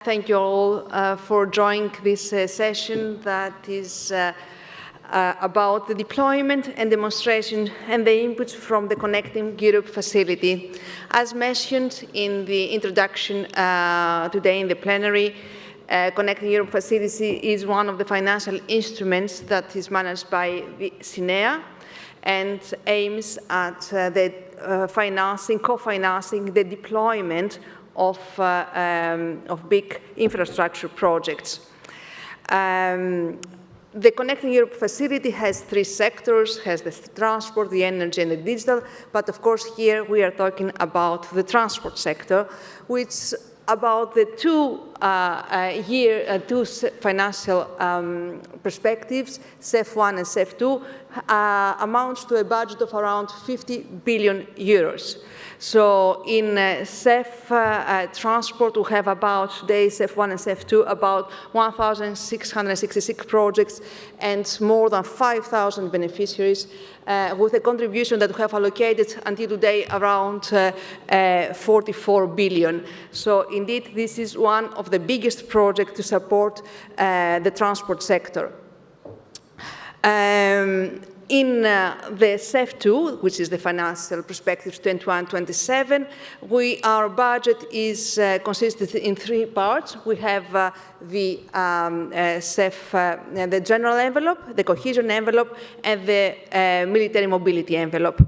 Thank you all for joining this session that is about the deployment and demonstration and the inputs from the Connecting Europe facility. As mentioned in the introduction today in the plenary, Connecting Europe facility is one of the financial instruments that is managed by the CINEA and aims at co-financing the deployment of big infrastructure projects. The Connecting Europe facility has three sectors, has the transport, the energy, and the digital, but of course here we are talking about the transport sector, which about the two financial perspectives, CEF1 and CEF2, amounts to a budget of around 50 billion euros. So in CEF transport, we have about today, CEF1 and CEF2, about 1,666 projects and more than 5,000 beneficiaries, with a contribution that we have allocated until today around 44 billion. So indeed, this is one of the biggest projects to support the transport sector. In the CEF2, which is the financial perspectives 21-27, our budget is consisted in three parts. We have the CEF, the general envelope, the cohesion envelope, and the military mobility envelope.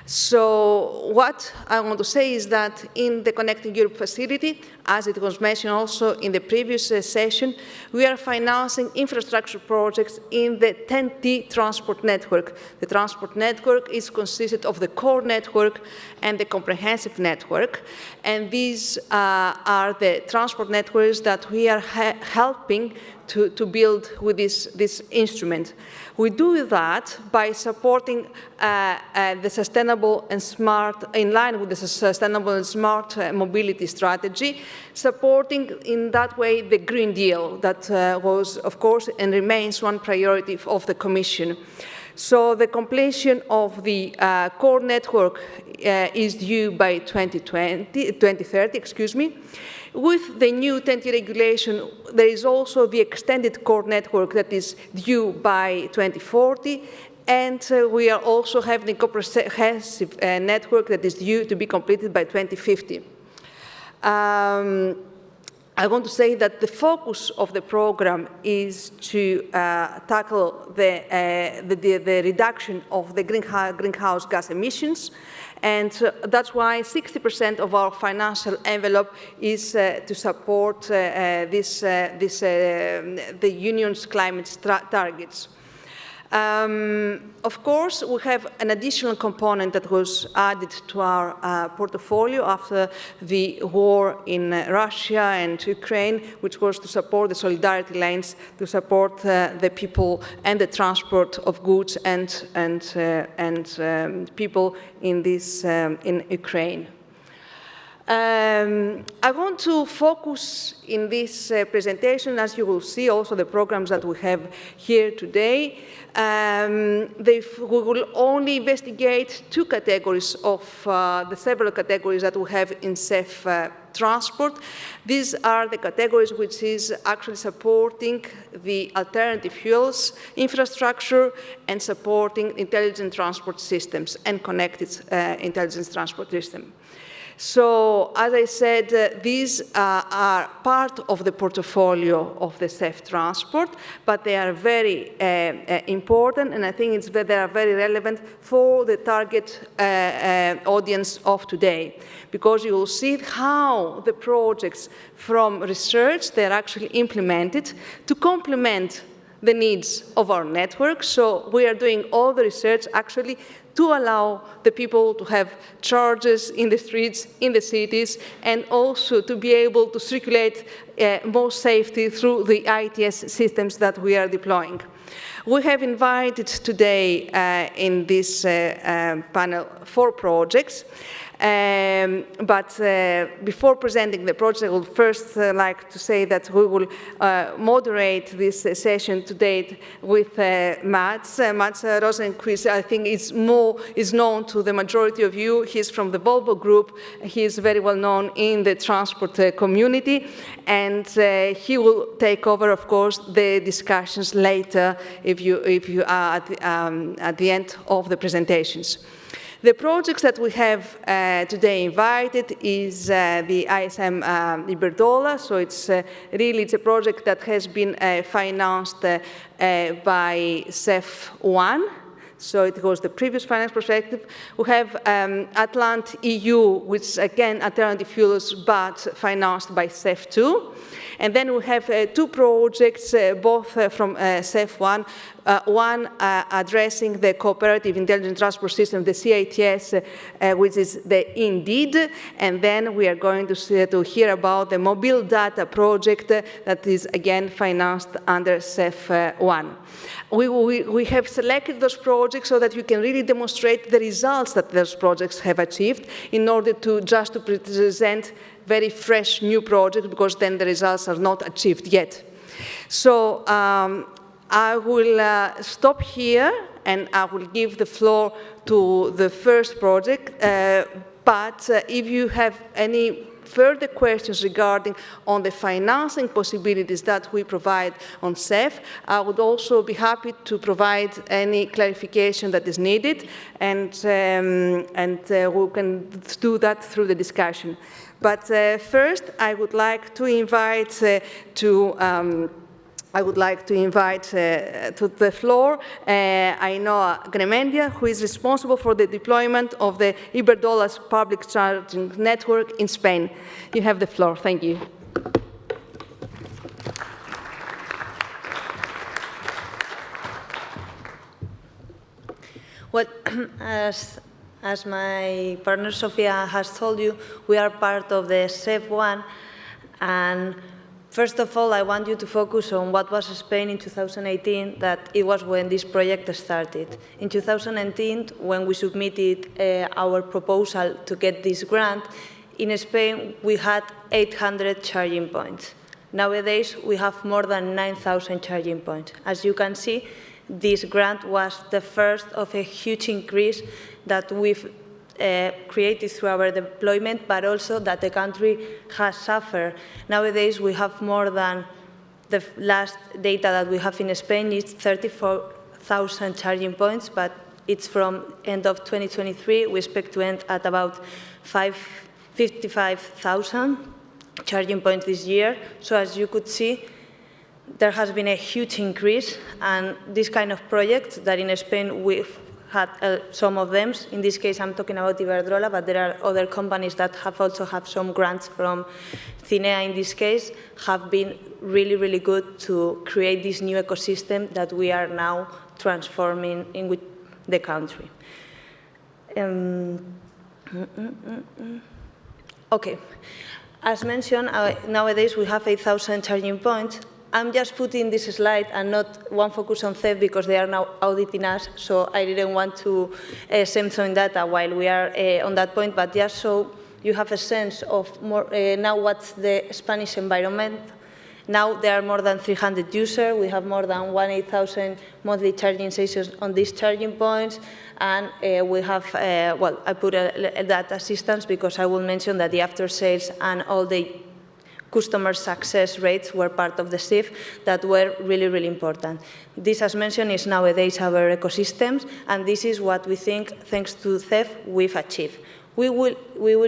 So what I want to say is that in the Connecting Europe facility, as it was mentioned also in the previous session, we are financing infrastructure projects in the TEN-T transport network. The transport network is consisted of the core network and the comprehensive network, and these are the transport networks that we are helping to build with this instrument. We do that by supporting the sustainable and smart, in line with the sustainable and smart mobility strategy, supporting in that way the Green Deal that was, of course, and remains one priority of the Commission. So the completion of the core network is due by 2030. With the new TEN-T regulation, there is also the extended core network that is due by 2040, and we are also having a comprehensive network that is due to be completed by 2050. I want to say that the focus of the program is to tackle the reduction of the greenhouse gas emissions, and that's why 60% of our financial envelope is to support the Union's climate targets. Of course, we have an additional component that was added to our portfolio after the war in Russia and Ukraine, which was to support the solidarity lanes, to support the people and the transport of goods and people in Ukraine. I want to focus in this presentation, as you will see also the programs that we have here today. We will only investigate two categories of the several categories that we have in CEF transport. These are the categories which is actually supporting the alternative fuels infrastructure and supporting intelligent transport systems and connected intelligent transport system. So, as I said, these are part of the portfolio of the CEF transport, but they are very important, and I think they are very relevant for the target audience of today, because you will see how the projects from research, they're actually implemented to complement the needs of our network. So we are doing all the research actually to allow the people to have chargers in the streets, in the cities, and also to be able to circulate more safely through the ITS systems that we are deploying. We have invited today in this panel 4 projects. But before presenting the project, I would first like to say that we will moderate this session to date with Mats. Mats Rosenquist, I think, is known to the majority of you. He's from the Volvo group. He is very well known in the transport community, and he will take over, of course, the discussions later if you are at the end of the presentations. The projects that we have today invited is the ISM Iberdrola. So it's really a project that has been financed by CEF 1. So it was the previous finance perspective. We have Atlant EU, which again alternative fuels, but financed by CEF 2. And then we have two projects, both from CEF 1, one addressing the Cooperative Intelligent Transport System, the CITS, which is the Indeed. And then we are going to hear about the MobiliData project that is again financed under CEF 1. We have selected those projects so that you can really demonstrate the results that those projects have achieved in order to just to present very fresh new projects, because then the results are not achieved yet. So I will stop here and I will give the floor to the first project. But if you have any further questions regarding on the financing possibilities that we provide on CEF, I would also be happy to provide any clarification that is needed, and we can do that through the discussion. But first, I would like to invite to the floor Ainhoa Gremendia, who is responsible for the deployment of the Iberdrola's public charging network in Spain. You have the floor. Thank you. Well, as my partner Sofia has told you, we are part of the CEF 1, and first of all, I want you to focus on what was Spain in 2018, that it was when this project started. In 2018, when we submitted our proposal to get this grant, in Spain we had 800 charging points. Nowadays, we have more than 9,000 charging points. As you can see, this grant was the first of a huge increase that we've created through our deployment, but also that the country has suffered. Nowadays, we have more than the last data that we have in Spain is 34,000 charging points, but it's from end of 2023. We expect to end at about 55,000 charging points this year. So as you could see, there has been a huge increase, and this kind of projects that in Spain we've had some of them. In this case, I'm talking about Iberdrola, but there are other companies that have also have some grants from CINEA in this case, have been really, really good to create this new ecosystem that we are now transforming in with the country. Okay, as mentioned, nowadays we have 8,000 charging points. I'm just putting this slide and not one focus on CEF because they are now auditing us, so I didn't want to send some data while we are on that point, but just so you have a sense of more, now what's the Spanish environment. Now there are more than 300 users. We have more than 18,000 monthly charging stations on these charging points, and we have, well, I put a data assistance because I will mention that the after sales and all the customer success rates were part of the CEF that were really, really important. This, as mentioned, is nowadays our ecosystems, and this is what we think, thanks to CEF, we've achieved. We will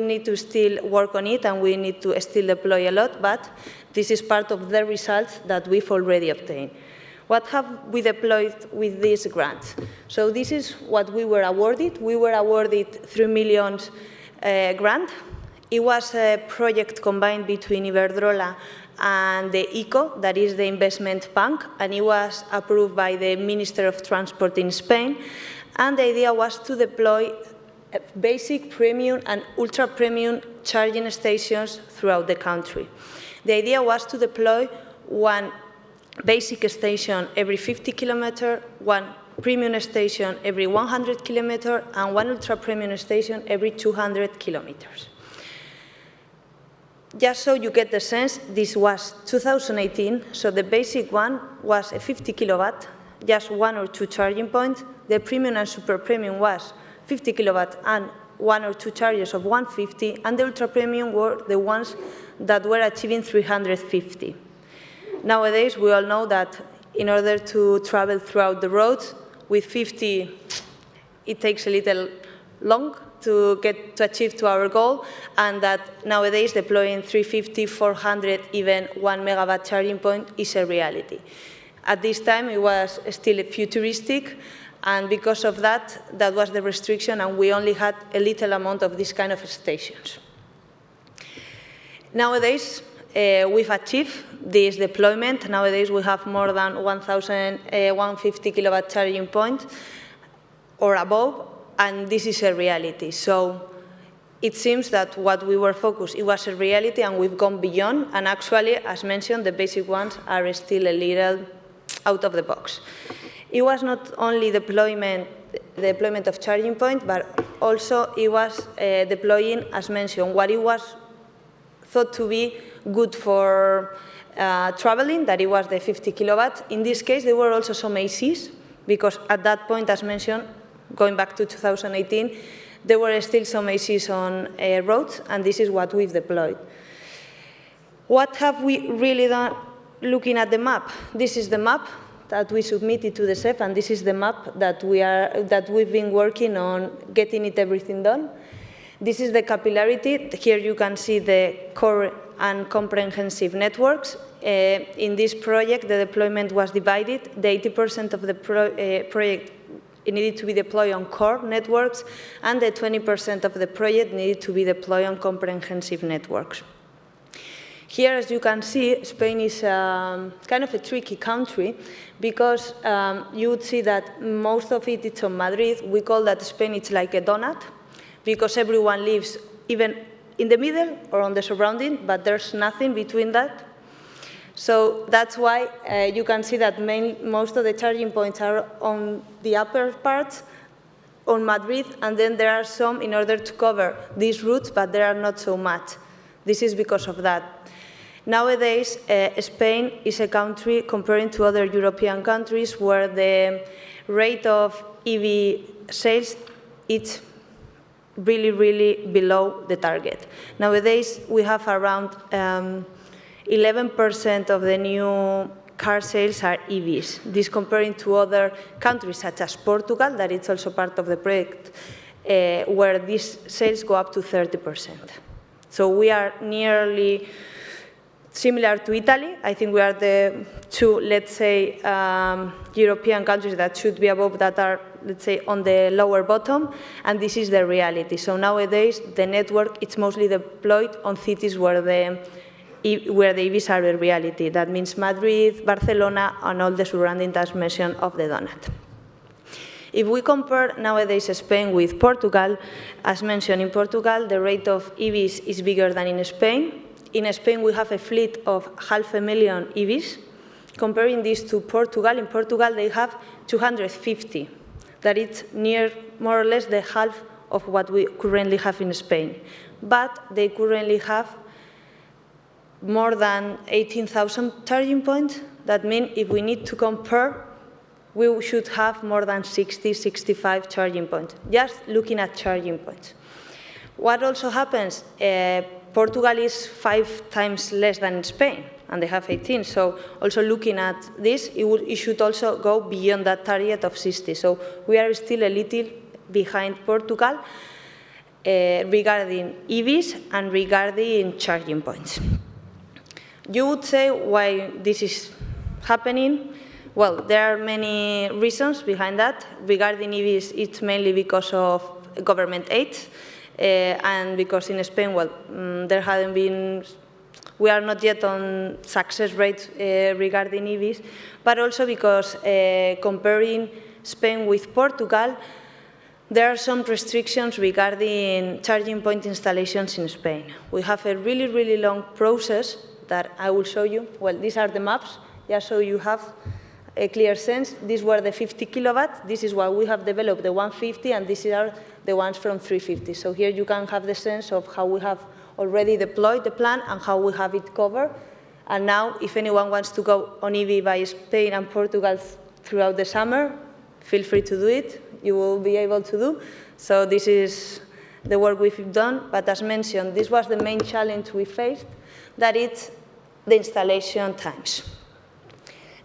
need to still work on it, and we need to still deploy a lot, but this is part of the results that we've already obtained. What have we deployed with this grant? So this is what we were awarded. We were awarded 3 million grant. It was a project combined between Iberdrola and the ICO, that is the investment bank, and it was approved by the Minister of Transport in Spain. And the idea was to deploy basic, premium, and ultra-premium charging stations throughout the country. The idea was to deploy one basic station every 50 kilometers, one premium station every 100 kilometers and 1 ultra-premium station every 200 kilometers. Just so you get the sense, this was 2018, so the basic one was a 50 kilowatt, just 1 or 2 charging points. The premium and super premium was 50 kilowatt and 1 or 2 chargers of 150, and the ultra premium were the ones that were achieving 350. Nowadays, we all know that in order to travel throughout the roads, with 50, it takes a little long to achieve to our goal, and that nowadays deploying 350, 400, even 1 megawatt charging point is a reality. At this time, it was still futuristic, and because of that, that was the restriction, and we only had a little amount of this kind of stations. Nowadays, we've achieved this deployment. Nowadays, we have more than 1,150 kilowatt charging points or above, and this is a reality. So it seems that what we were focused, it was a reality, and we've gone beyond, and actually, as mentioned, the basic ones are still a little out of the box. It was not only the deployment of charging points, but also it was deploying, as mentioned, what it was thought to be good for traveling, that it was the 50 kilowatt. In this case, there were also some ACs, because at that point, as mentioned, going back to 2018, there were still some ACs on roads, and this is what we've deployed. What have we really done looking at the map? This is the map that we submitted to the CEF, and this is the map that we've been working on getting everything done. This is the capillarity. Here you can see the core and comprehensive networks. In this project, the deployment was divided. The 80% of the project needed to be deployed on core networks, and the 20% of the project needed to be deployed on comprehensive networks. Here, as you can see, Spain is kind of a tricky country, because you would see that most of it is on Madrid. We call that Spain, it's like a donut, because everyone lives even in the middle or on the surrounding, but there's nothing between that. So that's why you can see that most of the charging points are on the upper part, on Madrid, and then there are some in order to cover these routes, but there are not so much. This is because of that. Nowadays, Spain is a country, comparing to other European countries, where the rate of EV sales is really, really below the target. Nowadays, we have around 11% of the new car sales are EVs. This comparing to other countries such as Portugal, that it's also part of the project, where these sales go up to 30%. So we are nearly similar to Italy. I think we are the two, let's say, European countries that should be above, that are, let's say, on the lower bottom, and this is the reality. So nowadays, the network, it's mostly deployed on cities where the EVs are a reality. That means Madrid, Barcelona, and all the surrounding, as mentioned, of the donut. If we compare nowadays Spain with Portugal, as mentioned, in Portugal, the rate of EVs is bigger than in Spain. In Spain, we have a fleet of 500,000 EVs. Comparing this to Portugal, in Portugal, they have 250. That is more or less the half of what we currently have in Spain. But they currently have more than 18,000 charging points. That means if we need to compare, we should have more than 60, 65 charging points, just looking at charging points. What also happens, Portugal is 5 times less than Spain, and they have 18. So also looking at this, it should also go beyond that target of 60. So we are still a little behind Portugal regarding EVs and regarding charging points. You would say why this is happening. Well, there are many reasons behind that. Regarding EVs, it's mainly because of government aid, and because in Spain, well, there haven't been, we are not yet on success rates regarding EVs, but also because comparing Spain with Portugal, there are some restrictions regarding charging point installations in Spain. We have a really, really long process that I will show you. Well, these are the maps, just so you have a clear sense, these were the 50 kilowatts. This is what we have developed, the 150, and these are the ones from 350. So here you can have the sense of how we have already deployed the plan and how we have it covered. And now, if anyone wants to go on EV by Spain and Portugal throughout the summer, feel free to do it. You will be able to do. So this is the work we've done. But as mentioned, this was the main challenge we faced, that it's the installation times.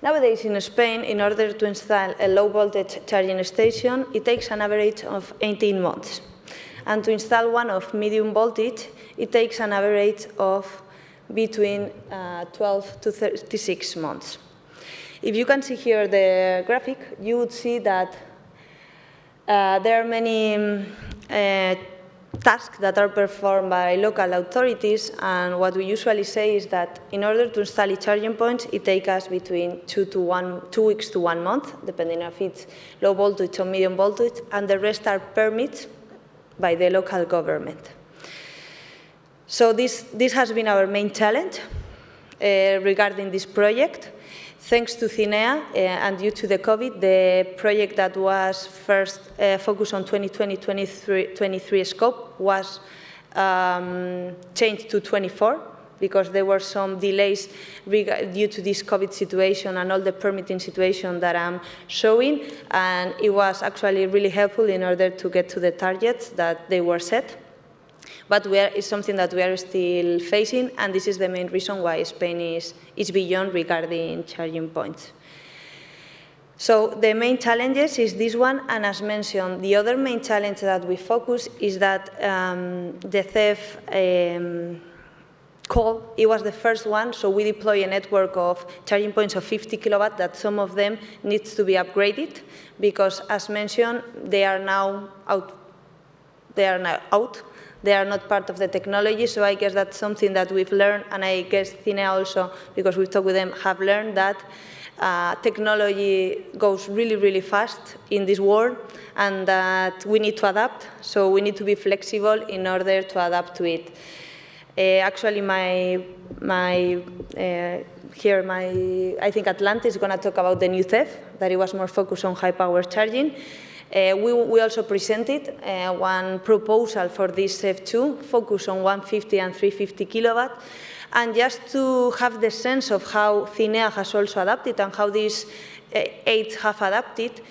Nowadays in Spain, in order to install a low-voltage charging station, it takes an average of 18 months. And to install one of medium voltage, it takes an average of between 12 to 36 months. If you can see here the graphic, you would see that there are many tasks that are performed by local authorities, and what we usually say is that in order to install a charging point, it takes us between 2 weeks to 1 month, depending if it's low voltage or medium voltage, and the rest are permits by the local government. So this has been our main challenge regarding this project. Thanks to CINEA and due to the COVID, the project that was first focused on 2020-23 scope was changed to 24 because there were some delays due to this COVID situation and all the permitting situation that I'm showing, and it was actually really helpful in order to get to the targets that they were set. But it's something that we are still facing, and this is the main reason why Spain is beyond regarding charging points. So the main challenges is this one, and as mentioned, the other main challenge that we focus is that the CEF call, it was the first one, so we deploy a network of charging points of 50 kilowatts that some of them needs to be upgraded because, as mentioned, they are now out. They are not part of the technology, so I guess that's something that we've learned, and I guess CINEA also, because we've talked with them, have learned that technology goes really, really fast in this world, and that we need to adapt, so we need to be flexible in order to adapt to it. Actually, I think Atlante is going to talk about the new CEF, that it was more focused on high-power charging. We also presented one proposal for this CEF2, focused on 150 and 350 kilowatt. And just to have the sense of how CINEA has also adapted and how these aids have adapted,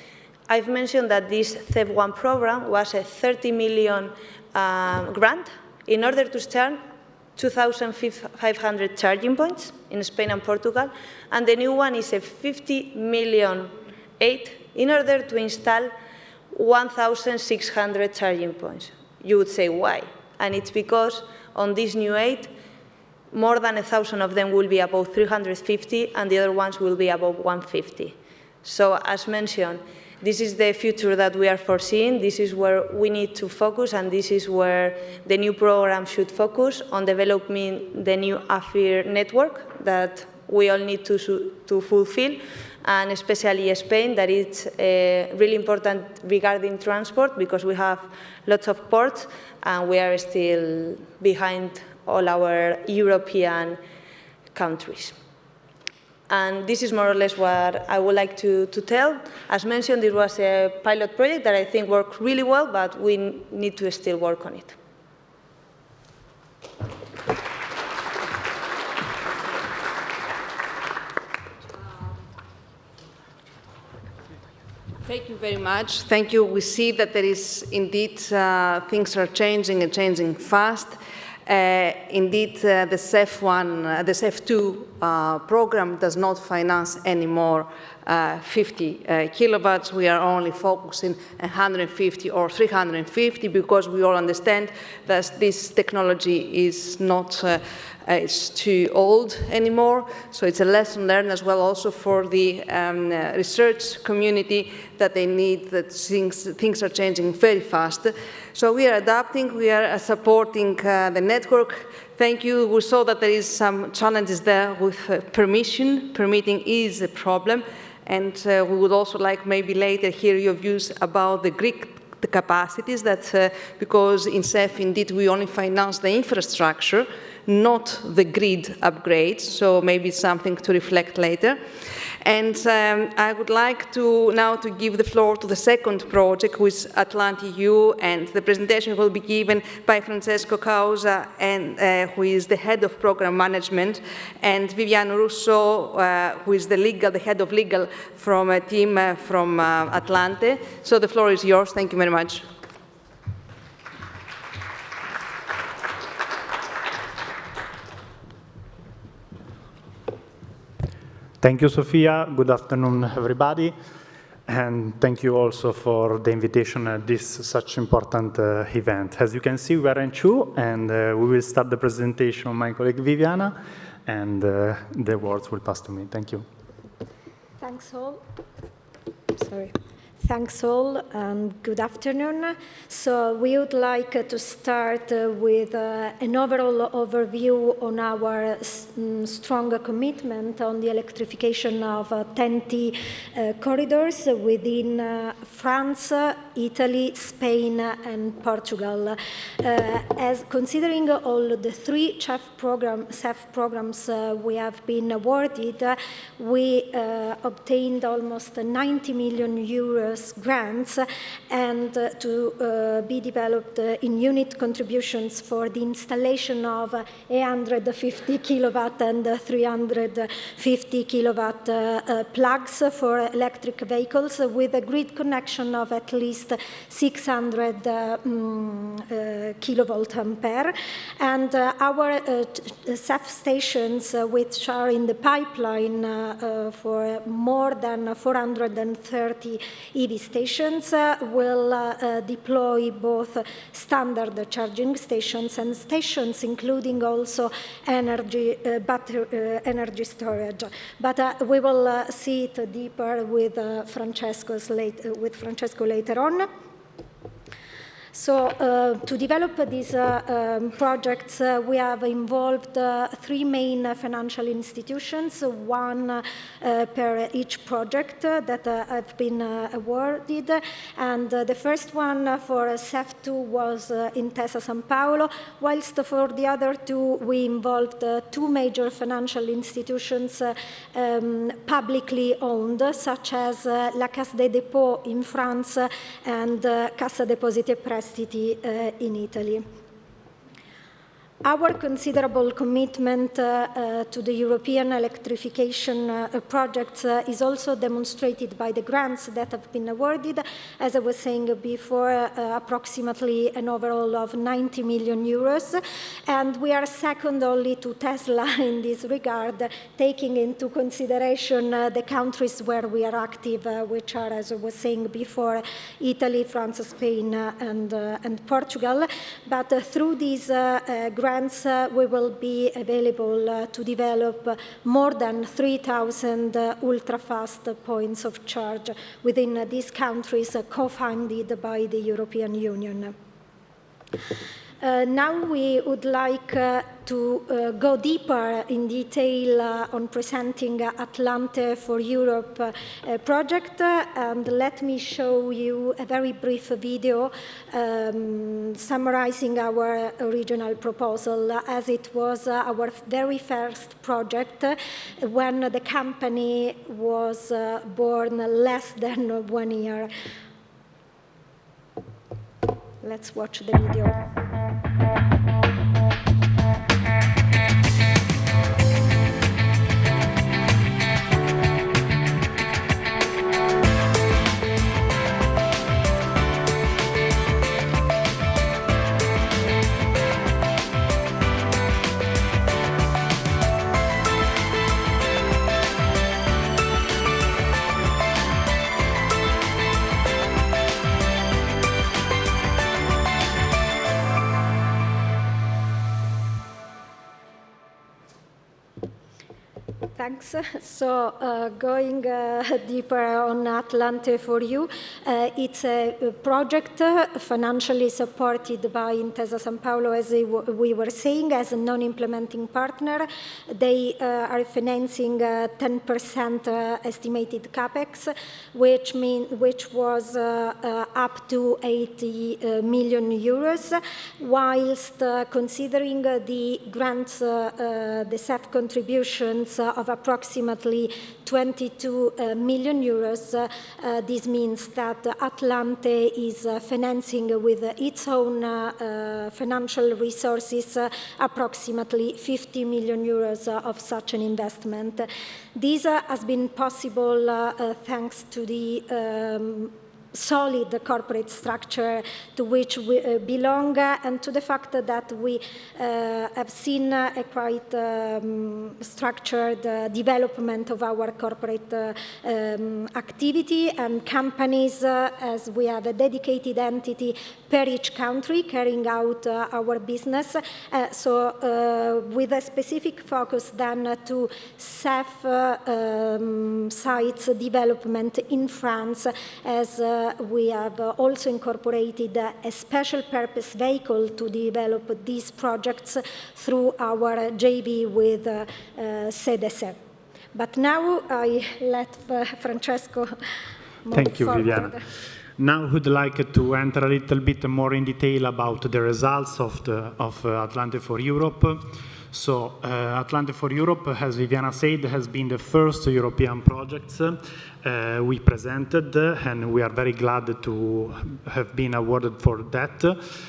I've mentioned that this CEF1 program was a 30 million grant in order to start 2,500 charging points in Spain and Portugal. And the new one is a 50 million aid in order to install 1,600 charging points. You would say, why? And it's because on this new aid, more than 1,000 of them will be above 350, and the other ones will be above 150. So, as mentioned, this is the future that we are foreseeing. This is where we need to focus, and this is where the new program should focus on developing the new AFIR network that we all need to fulfill, and especially Spain, that it's really important regarding transport because we have lots of ports and we are still behind all our European countries. And this is more or less what I would like to tell. As mentioned, it was a pilot project that I think worked really well, but we need to still work on it. Thank you very much. Thank you. We see that there is indeed things are changing and changing fast. Indeed, the CEF2 program does not finance anymore 50 kilowatts. We are only focusing 150 or 350 because we all understand that this technology is not it's too old anymore. So it's a lesson learned as well also for the research community that they need that things are changing very fast. So we are adapting, we are supporting the network. Thank you. We saw that there is some challenges there with permission. Permitting is a problem. And we would also like maybe later hear your views about the Greek capacities that because in CEF indeed we only finance the infrastructure, not the grid upgrades, so maybe it's something to reflect later. And I would like to now to give the floor to the second project, which is Atlante-EU, and the presentation will be given by Francesco Causa, and, who is the head of program management, and Viviane Rousseau, who is the head of legal from a team from Atlante. So the floor is yours. Thank you very much. Thank you, Sofia. Good afternoon, everybody. And thank you also for the invitation at this such important event. As you can see, we are in two, and we will start the presentation of my colleague Viviana, and the words will pass to me. Thank you. Thanks all. Sorry. Thanks all, and good afternoon. So we would like to start with an overall overview on our strong commitment on the electrification of TEN-T corridors within France, Italy, Spain, and Portugal. As considering all the three CEF programs we have been awarded, we obtained almost 90 million euros grants and to be developed in unit contributions for the installation of 850 kilowatt and 350 kilowatt plugs for electric vehicles with a grid connection of at least 600 kilovolt ampere. And our CEF stations, which are in the pipeline for more than 430 EV stations, will deploy both standard charging stations and stations including also energy storage. But we will see it deeper with Francesco later on. So to develop these projects, we have involved three main financial institutions, one per each project that have been awarded. And the first one for CEF2 was Intesa Sanpaolo, whilst for the other two, we involved two major financial institutions publicly owned, such as La Caisse des Dépôts in France and Cassa Depositi e Prestiti in Italy. Our considerable commitment to the European electrification projects is also demonstrated by the grants that have been awarded. As I was saying before, approximately an overall of 90 million euros. And we are second only to Tesla in this regard, taking into consideration the countries where we are active, which are, as I was saying before, Italy, France, Spain, and Portugal. But through these grants, we will be available to develop more than 3,000 ultra-fast points of charge within these countries co-funded by the European Union. Now we would like to go deeper in detail on presenting Atlante for Europe project, and let me show you a very brief video summarizing our original proposal, as it was our very first project when the company was born less than 1 year. Let's watch the video. Thanks. So going deeper on Atlante for You, it's a project financially supported by Intesa Sanpaolo, as we were saying, as a non-implementing partner. They are financing 10% estimated capex, which was up to 80 million euros, whilst considering the grants, the CEF contributions of approximately 22 million euros. This means that Atlante is financing with its own financial resources approximately 50 million euros of such an investment. This has been possible thanks to the solid corporate structure to which we belong and to the fact that we have seen a quite structured development of our corporate activity and companies as we have a dedicated entity per each country carrying out our business. With a specific focus then to CEF sites development in France, as we have also incorporated a special purpose vehicle to develop these projects through our JV with CDC. But now I let Francesco move Thank you, forward. Viviana. Now I would like to enter a little bit more in detail about the results of Atlante for Europe. So Atlante for Europe, as Viviana said, has been the first European project we presented, and we are very glad to have been awarded for that.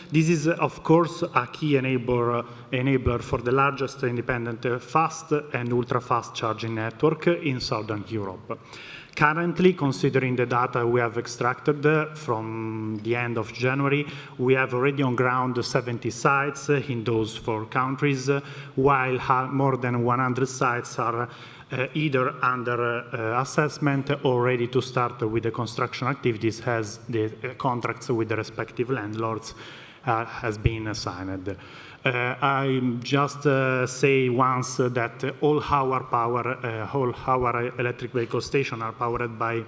This is, of course, a key enabler for the largest independent fast and ultra-fast charging network in Southern Europe. Currently, considering the data we have extracted from the end of January, we have already on ground 70 sites in those 4 countries, while more than 100 sites are either under assessment or ready to start with the construction activities as the contracts with the respective landlords has been signed. I just say once that all our electric vehicle stations are powered by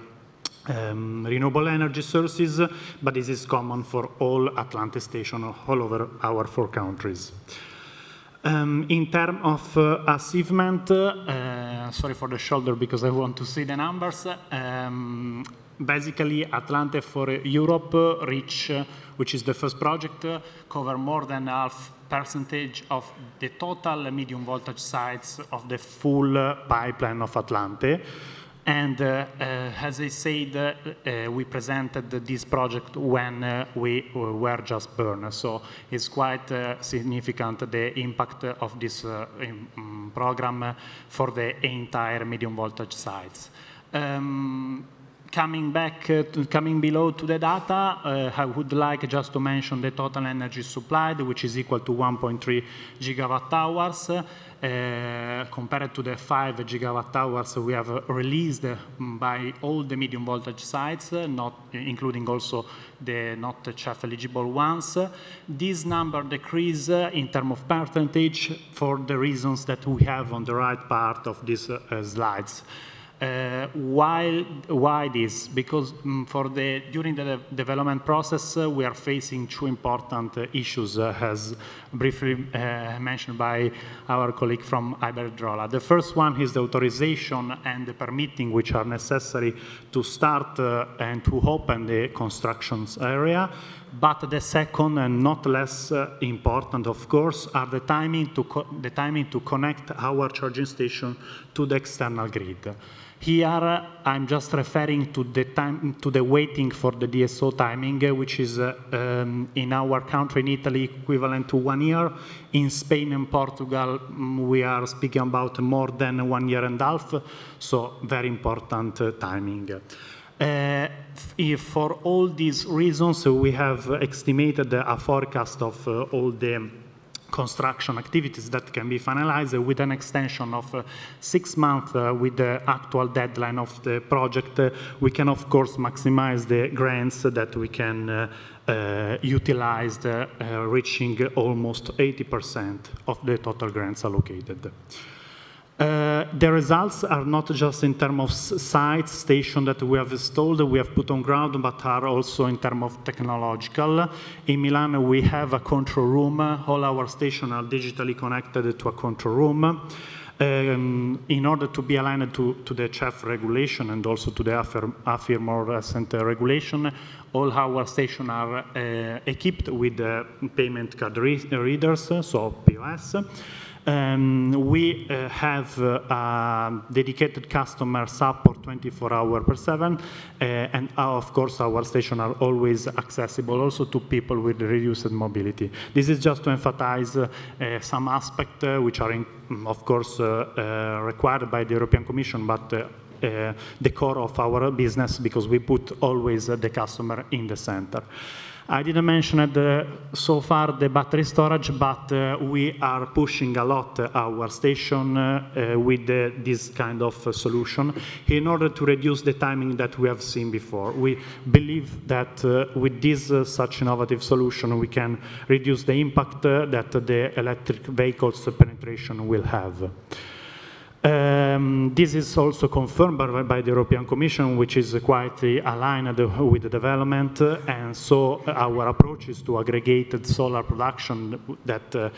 renewable energy sources, but this is common for all Atlante stations all over our 4 countries. In terms of achievement, sorry for the shoulder because I want to see the numbers. Basically, Atlante for Europe reach, which is the first project, cover more than % of the total medium voltage sites of the full pipeline of Atlante. And as I said, we presented this project when we were just born. So it's quite significant, the impact of this program for the entire medium voltage sites. Coming below to the data, I would like just to mention the total energy supplied, which is equal to 1.3 gigawatt hours, compared to the 5 gigawatt hours we have released by all the medium voltage sites, not including also the not CEF eligible ones. This number decrease in terms of percentage for the reasons that we have on the right part of these slides. Why this? Because during the development process, we are facing 2 important issues, as briefly mentioned by our colleague from Iberdrola. The first one is the authorization and the permitting, which are necessary to start and to open the construction area. But the second, and not less important, of course, are the timing to connect our charging station to the external grid. Here, I'm just referring to the waiting for the DSO timing, which is in our country, in Italy, equivalent to 1 year. In Spain and Portugal, we are speaking about more than 1 year and a half, so very important timing. For all these reasons, we have estimated a forecast of all the construction activities that can be finalized with an extension of 6 months with the actual deadline of the project. We can, of course, maximize the grants that we can utilize, reaching almost 80% of the total grants allocated. The results are not just in terms of sites, stations that we have installed, we have put on ground, but are also in terms of technological. In Milan, we have a control room. All our stations are digitally connected to a control room. In order to be aligned to the CEF regulation and also to the AFIR more recent regulation, all our stations are equipped with payment card readers, so POS. We have dedicated customer support 24/7, and of course our stations are always accessible also to people with reduced mobility. This is just to emphasize some aspects which are, of course, required by the European Commission, but the core of our business, because we put always the customer in the center. I didn't mention it so far, the battery storage, but we are pushing a lot our station with this kind of solution in order to reduce the timing that we have seen before. We believe that with this such innovative solution, we can reduce the impact that the electric vehicles penetration will have. This is also confirmed by the European Commission, which is quite aligned with the development, and so our approach is to aggregated solar production that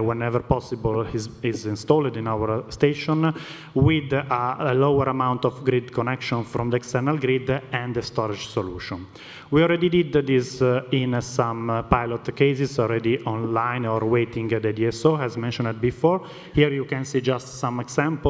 whenever possible is installed in our station with a lower amount of grid connection from the external grid and the storage solution. We already did this in some pilot cases already online or waiting at the DSO, as mentioned before. Here you can see just some examples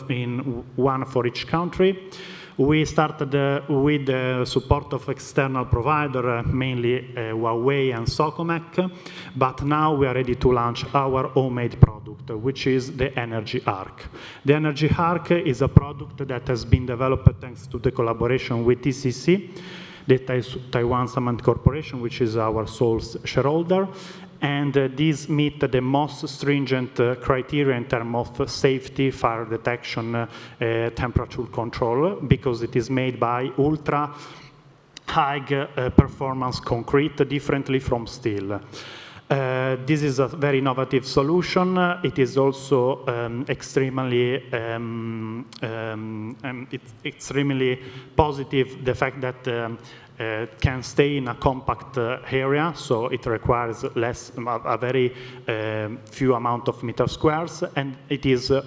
in one for each country. We started with the support of external provider, mainly Huawei and Socomec, but now we are ready to launch our homemade product, which is the Energy Arc. The Energy Arc is a product that has been developed thanks to the collaboration with TCC, the Taiwan Cement Corporation, which is our sole shareholder, and these meet the most stringent criteria in terms of safety, fire detection, temperature control, because it is made by ultra high performance concrete, differently from steel. This is a very innovative solution. It is also extremely positive, the fact that can stay in a compact area, so it requires a very few amount of meter squares, and it is a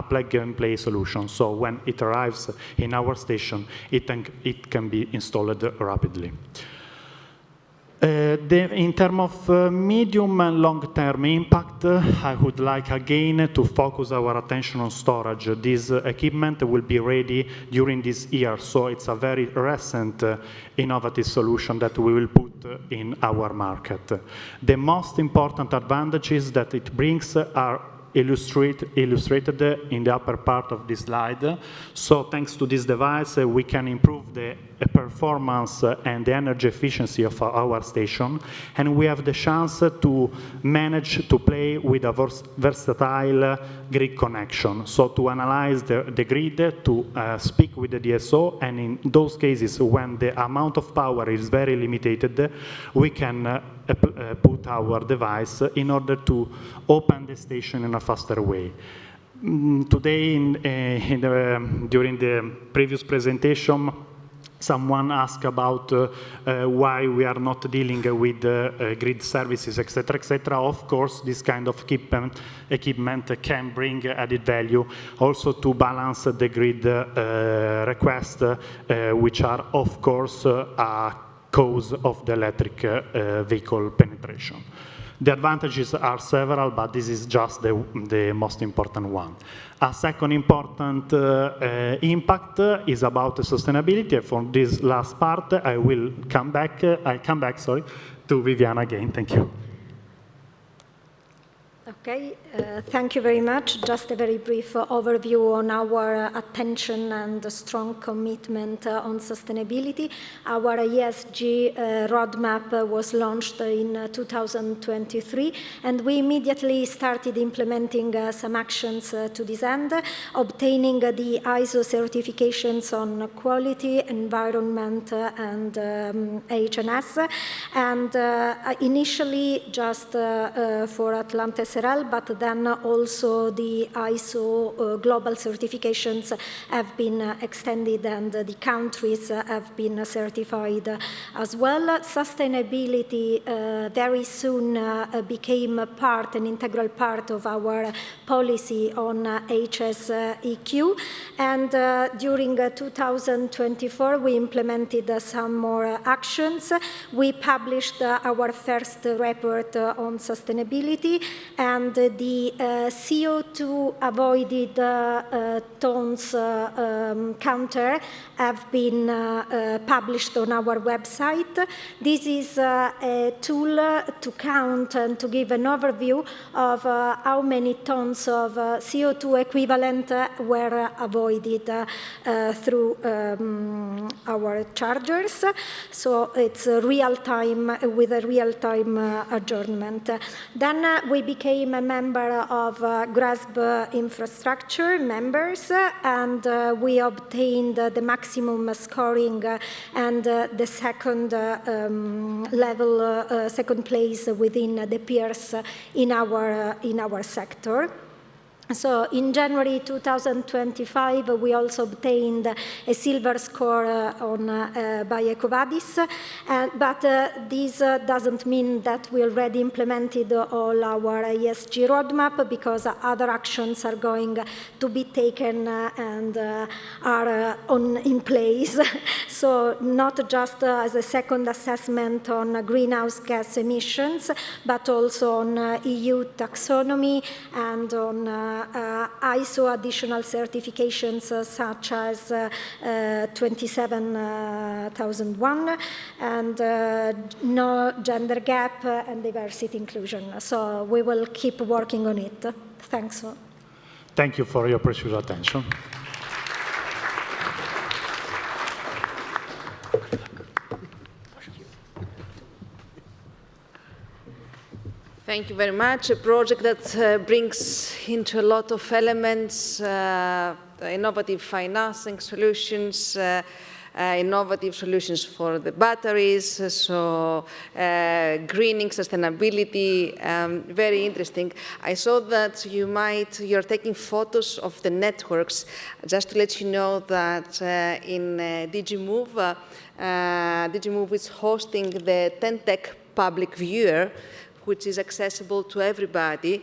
plug-and-play solution. So when it arrives in our station, it can be installed rapidly. In terms of medium and long-term impact, I would like again to focus our attention on storage. This equipment will be ready during this year, so it's a very recent innovative solution that we will put in our market. The most important advantages that it brings are illustrated in the upper part of this slide. So thanks to this device, we can improve the performance and the energy efficiency of our station, and we have the chance to manage to play with a versatile grid connection. So to analyze the grid, to speak with the DSO, and in those cases when the amount of power is very limited, we can put our device in order to open the station in a faster way. Today, during the previous presentation, someone asked about why we are not dealing with grid services, etc., etc. Of course, this kind of equipment can bring added value also to balance the grid requests, which are, of course, a cause of the electric vehicle penetration. The advantages are several, but this is just the most important one. A second important impact is about sustainability. For this last part, I come back to Viviana again. Thank you. Okay, thank you very much. Just a very brief overview on our attention and strong commitment on sustainability. Our ESG roadmap was launched in 2023, and we immediately started implementing some actions to this end, obtaining the ISO certifications on quality, environment, and HNS, and initially just for Atlante but then also the ISO global certifications have been extended and the countries have been certified as well. Sustainability very soon became an integral part of our policy on HSEQ, and during 2024 we implemented some more actions. We published our first report on sustainability, and and the CO2 avoided tons counter have been published on our website. This is a tool to count and to give an overview of how many tons of CO2 equivalent were avoided through our chargers. So it's real time with a real-time adjournment. Then we became a member of GRASP infrastructure members, and we obtained the maximum scoring and the second level, second place within the peers in our sector. So in January 2025, we also obtained a silver score by EcoVadis, but this doesn't mean that we already implemented all our ESG roadmap, because other actions are going to be taken and are in place. So not just as a second assessment on greenhouse gas emissions, but also on EU taxonomy and on ISO additional certifications such as 27001 and no gender gap and diversity inclusion. So we will keep working on it. Thanks. Thank you for your precious attention. Thank you very much. A project that brings into a lot of elements, innovative financing solutions, innovative solutions for the batteries, so greening, sustainability, very interesting. I saw that you're taking photos of the networks. Just to let you know that in DigiMove, DigiMove is hosting the TEN-T public viewer, which is accessible to everybody,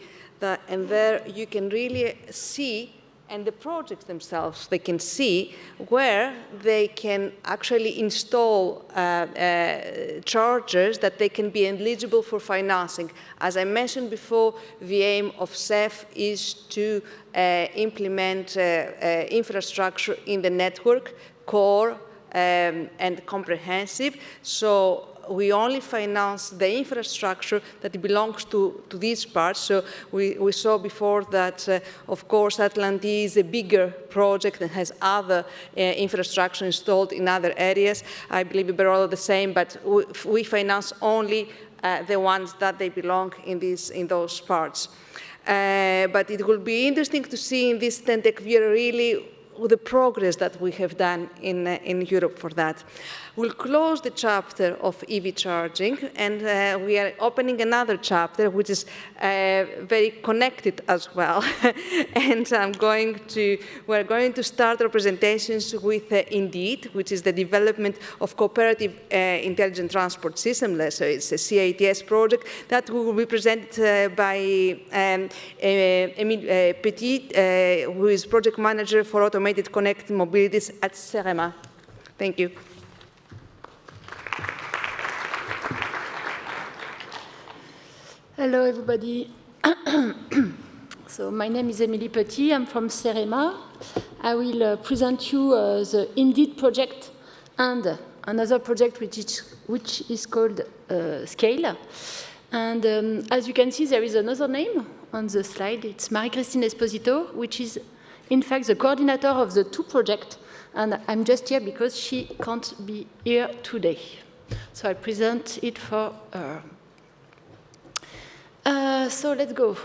and there you can really see, and the projects themselves, they can see where they can actually install chargers that they can be eligible for financing. As I mentioned before, the aim of CEF is to implement infrastructure in the network, core and comprehensive. So we only finance the infrastructure that belongs to these parts. So we saw before that, of course, Atlante is a bigger project and has other infrastructure installed in other areas. I believe Iberdrola the same, but we finance only the ones that they belong in those parts. But it will be interesting to see in this TEN-T view really the progress that we have done in Europe for that. We'll close the chapter of EV charging, and we are opening another chapter, which is very connected as well. And we're going to start our presentations with Indeed, which is the development of cooperative intelligent transport system. So it's a CITS project that will be presented by Emile Petit, who is project manager for automated connected mobilities at CEREMA. Thank you. Hello, everybody. So my name is Emily Petit. I'm from CEREMA. I will present you the Indeed project and another project which is called Scale. And as you can see, there is another name on the slide. It's Marie-Christine Esposito, which is, in fact, the coordinator of the two projects. And I'm just here because she can't be here today. So I present it for her. So let's go.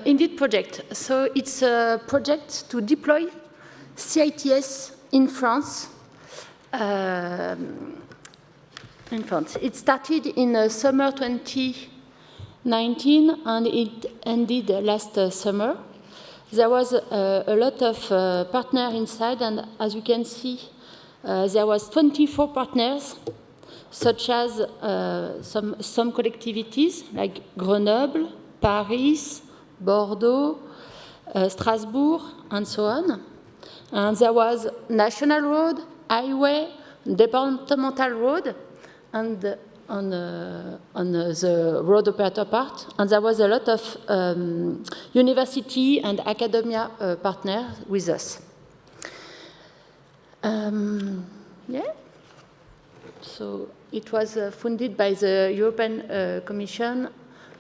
Indeed project. So it's a project to deploy CITS in France. It started in summer 2019 and it ended last summer. There was a lot of partners inside, and as you can see, there was 24 partners, such as some collectivities like Grenoble, Paris, Bordeaux, Strasbourg, and so on. And there was national road, highway, departmental road, and the road operator part, and there was a lot of university and academia partners with us. Yeah. So it was funded by the European Commission,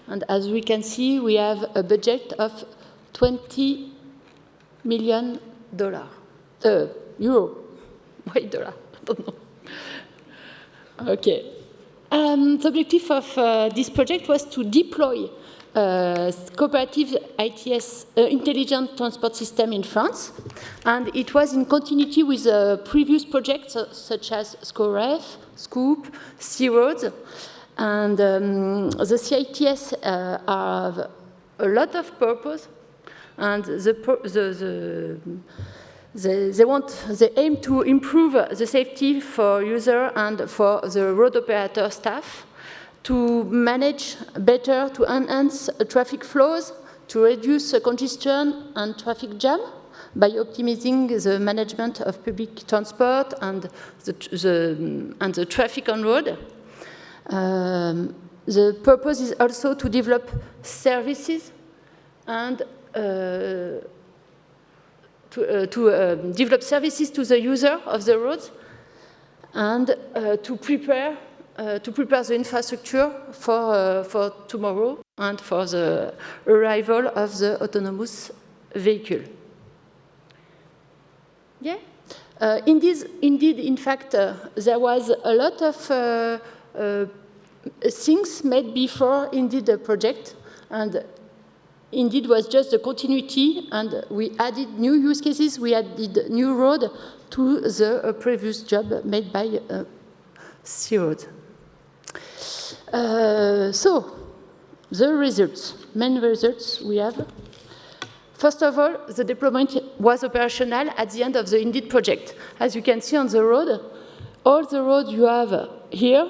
and as we can see, we have a budget of $20 million. Euro. Why dollar? I don't know. Okay. The objective of this project was to deploy cooperative ITS, intelligent transport system in France, and it was in continuity with previous projects such as COREF, SCOOP, C-Roads, and the CITS have a lot of purpose, and they aim to improve the safety for user and for the road operator staff, to manage better, to enhance traffic flows, to reduce congestion and traffic jam by optimizing the management of public transport and the traffic on road. The purpose is also to develop services and to develop services to the user of the roads, and to prepare the infrastructure for tomorrow and for the arrival of the autonomous vehicle. Yeah. Indeed, in fact, there was a lot of things made before Indeed the project, and Indeed was just the continuity, and we added new use cases, we added new road to the previous job made by C-Road. So, the results, main results we have. First of all, the deployment was operational at the end of the Indeed project. As you can see on the road, all the road you have here,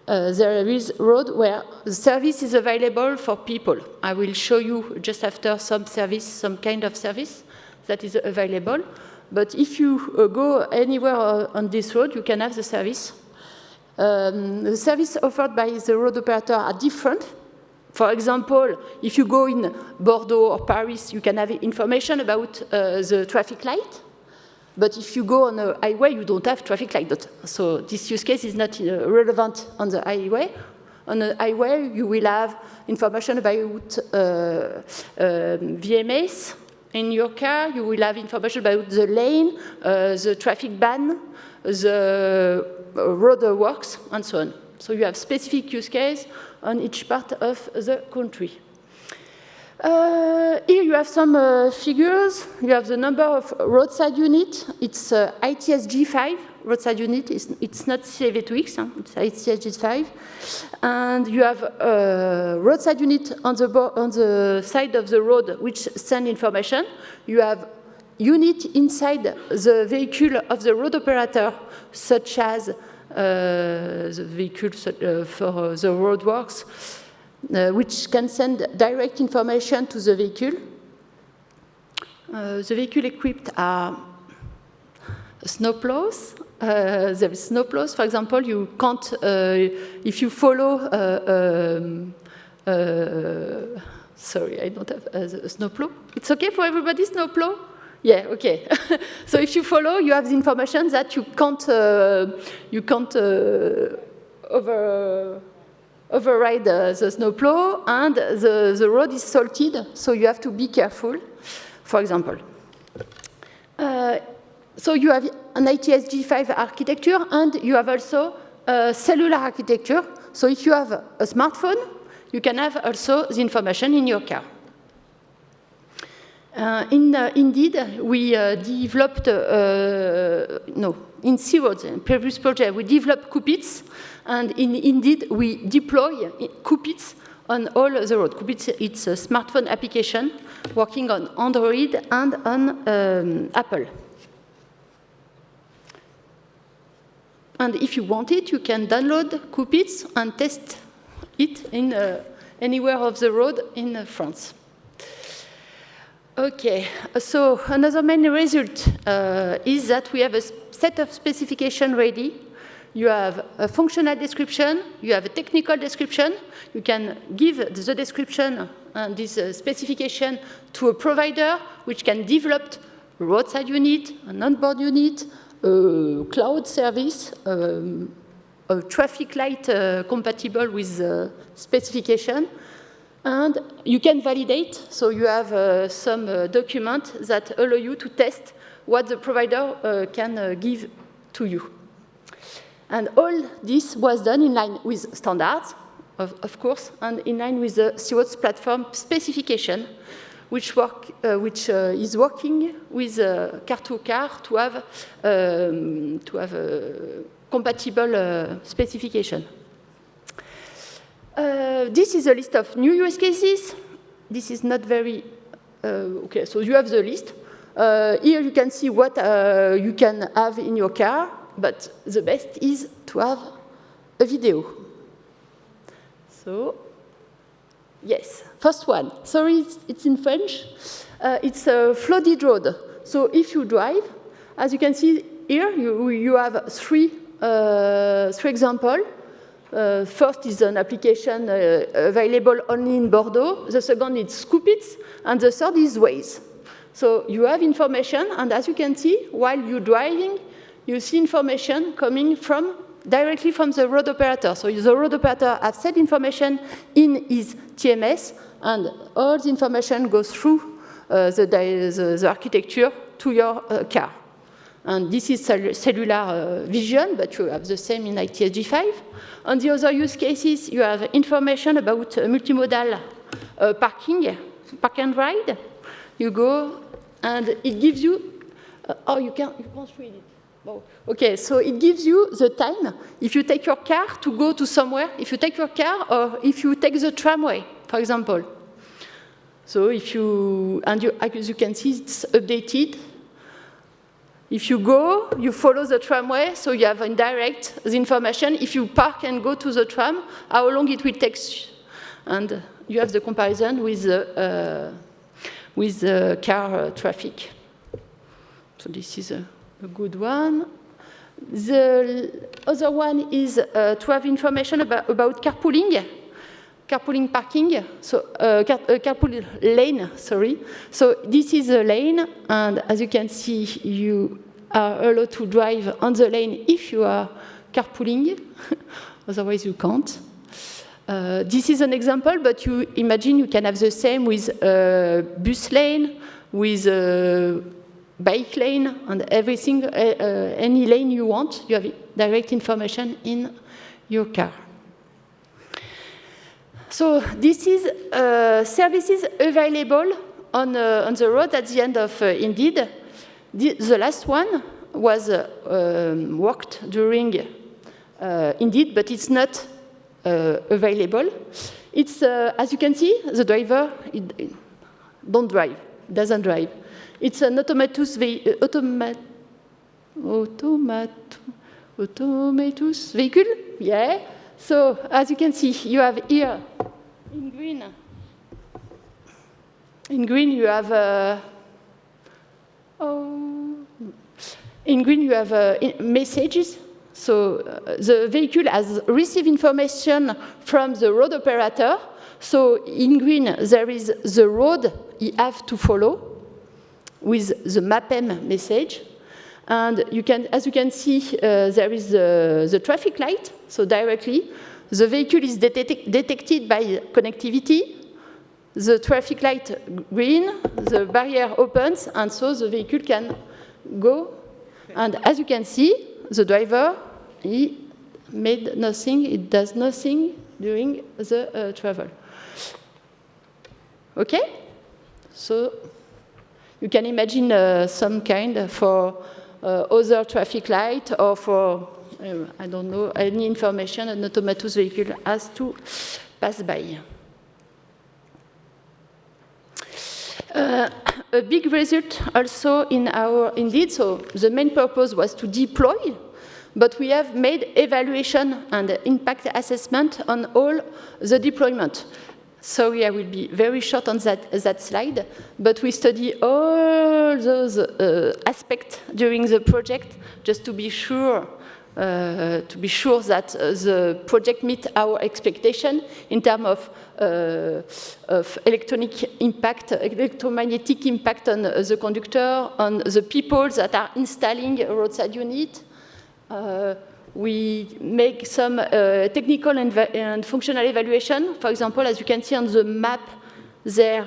there is road where the service is available for people. I will show you just after some kind of service that is available. But if you go anywhere on this road, you can have the service. The service offered by the road operator are different. For example, if you go in Bordeaux or Paris, you can have information about the traffic light. But if you go on a highway, you don't have traffic light. So this use case is not relevant on the highway. On the highway, you will have information about VMAs. In your car, you will have information about the lane, the traffic ban, the road works, and so on. So you have specific use case on each part of the country. Here you have some figures. You have the number of roadside units. It's ITS G5 roadside unit. It's not CV2X, it's ITS G5. And you have roadside unit on the side of the road which send information. You have unit inside the vehicle of the road operator, such as the vehicle for the roadworks, which can send direct information to the vehicle. The vehicle equipped are snowplows. There is snowplows. For example, you can't, if you follow, sorry, I don't have a snowplow. It's okay for everybody, snowplow? Yeah, okay. So if you follow, you have the information that you can't override the snowplow, and the road is salted, so you have to be careful, for example. So you have an ITS G5 architecture, and you have also a cellular architecture. So if you have a smartphone, you can have also the information in your car. Indeed, we developed, in C-Roads, in previous project, we developed Coopits, and Indeed, we deploy Coopits on all the road. Coopits, it's a smartphone application working on Android and on Apple. And if you want it, you can download Coopits and test it in anywhere of the road in France. Okay, so another main result is that we have a set of specification ready you have a functional description, you have a technical description. You can give the description and this specification to a provider which can develop roadside unit, an onboard unit, a cloud service, a traffic light compatible with specification. And you can validate, so you have some document that allow you to test what the provider can give to you. And all this was done in line with standards, of course, and in line with the CEF platform specification, which is working with car-to-car to have a compatible specification. This is a list of new use cases. This is not very, okay, so you have the list. Here you can see what you can have in your car, but the best is to have a video. So, yes, first one. Sorry, it's in French. It's a flooded road. So if you drive, as you can see here, you have three examples. First is an application available only in Bordeaux. The second is Scoopits, and the third is Waze. So you have information, and as you can see, while you're driving, you see information coming directly from the road operator. So the road operator has set information in his TMS, and all the information goes through the architecture to your car. And this is cellular vision, but you have the same in ITSG5. On the other use cases, you have information about multimodal parking, park and ride. You go, and it gives you, you can't read it. Oh, okay, so it gives you the time if you take your car to go to somewhere, if you take your car or if you take the tramway, for example. So if you, as you can see, it's updated. If you go, you follow the tramway, so you have indirect the information. If you park and go to the tram, how long it will take, and you have the comparison with the car traffic. So this is a good one. The other one is to have information about carpooling. Carpooling parking, so carpool lane, sorry. So this is a lane, and as you can see, you are allowed to drive on the lane if you are carpooling, otherwise you can't. This is an example, but you imagine you can have the same with bus lane, with bike lane, and everything, any lane you want, you have direct information in your car. So this is services available on the road at the end of Indeed. The last one was worked during Indeed, but it's not available. It's, as you can see, the driver doesn't drive. It's an automatus vehicle, yeah. So, as you can see, you have here, in green you have, messages. So, the vehicle has received information from the road operator. So, in green, there is the road he has to follow with the MapM message. And you can, as you can see, there is the traffic light. So directly, the vehicle is detected by connectivity. The traffic light green, the barrier opens, and so the vehicle can go. And as you can see, the driver, he made nothing, it does nothing during the travel. Okay? So you can imagine some kind for other traffic light or for, I don't know, any information an automatus vehicle has to pass by. A big result also in our Indeed, so the main purpose was to deploy, but we have made evaluation and impact assessment on all the deployment. Sorry, I will be very short on that slide, but we study all those aspects during the project just to be sure to be sure that the project meets our expectation in terms of electronic impact, electromagnetic impact on the conductor, on the people that are installing a roadside unit. We make some technical and functional evaluation. For example, as you can see on the map there.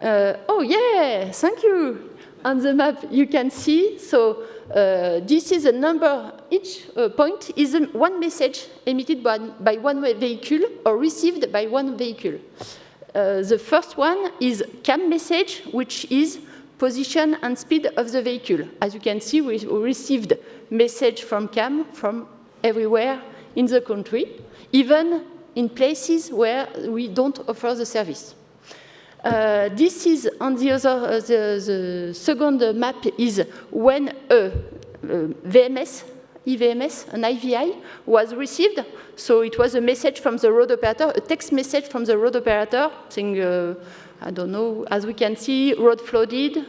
Oh yeah, thank you. On the map you can see, so this is a number, each point is one message emitted by one vehicle or received by one vehicle. The first one is CAM message, which is position and speed of the vehicle. As you can see, we received message from CAM from everywhere in the country, even in places where we don't offer the service. This is on the other, the second map is when a VMS, EVMS, an IVI, was received. So it was a message from the road operator, a text message from the road operator saying, I don't know, as we can see, road flooded,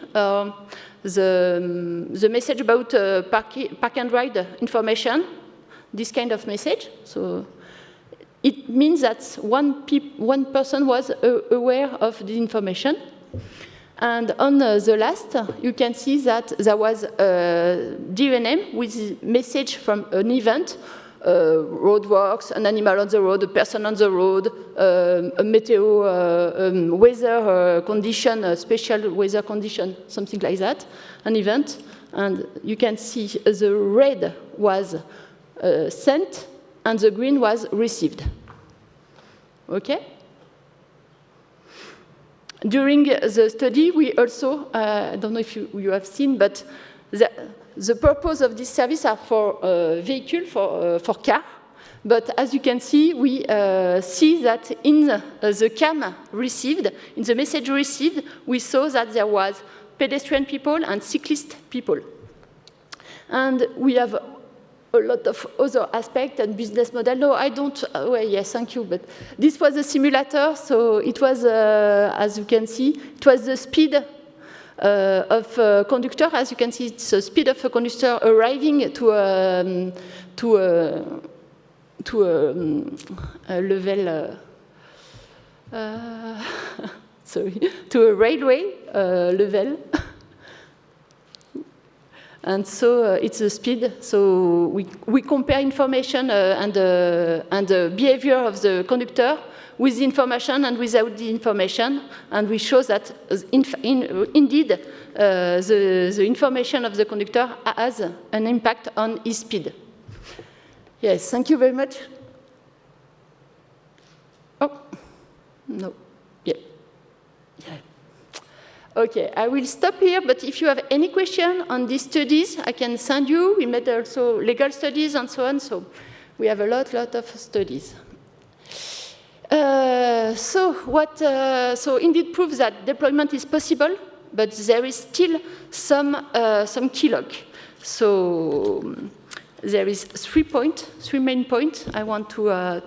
the message about park and ride information, this kind of message. So it means that one person was aware of the information. And on the last, you can see that there was a DNM with message from an event, roadworks, an animal on the road, a person on the road, a meteo, weather condition, a special weather condition, something like that, an event. And you can see the red was sent, and the green was received. Okay? During the study, we also, I don't know if you have seen, but the purpose of this service are for vehicle, for car. But as you can see, we see that in the CAM received, in the message received, we saw that there was pedestrian people and cyclist people. And we have a lot of other aspects and business model. No, I don't, well, yes, thank you, but this was a simulator, so it was, as you can see, it was the speed of a conductor. As you can see, it's the speed of a conductor arriving to a level, sorry, to a railway level. And so it's the speed. So we compare information and the behavior of the conductor with the information and without the information. And we show that indeed the information of the conductor has an impact on his speed. Yes, thank you very much. Oh, no, yeah. Okay, I will stop here, but if you have any question on these studies, I can send you. We made also legal studies and so on, so we have a lot of studies. So indeed proves that deployment is possible, but there is still some key lock. So there is three main points I want to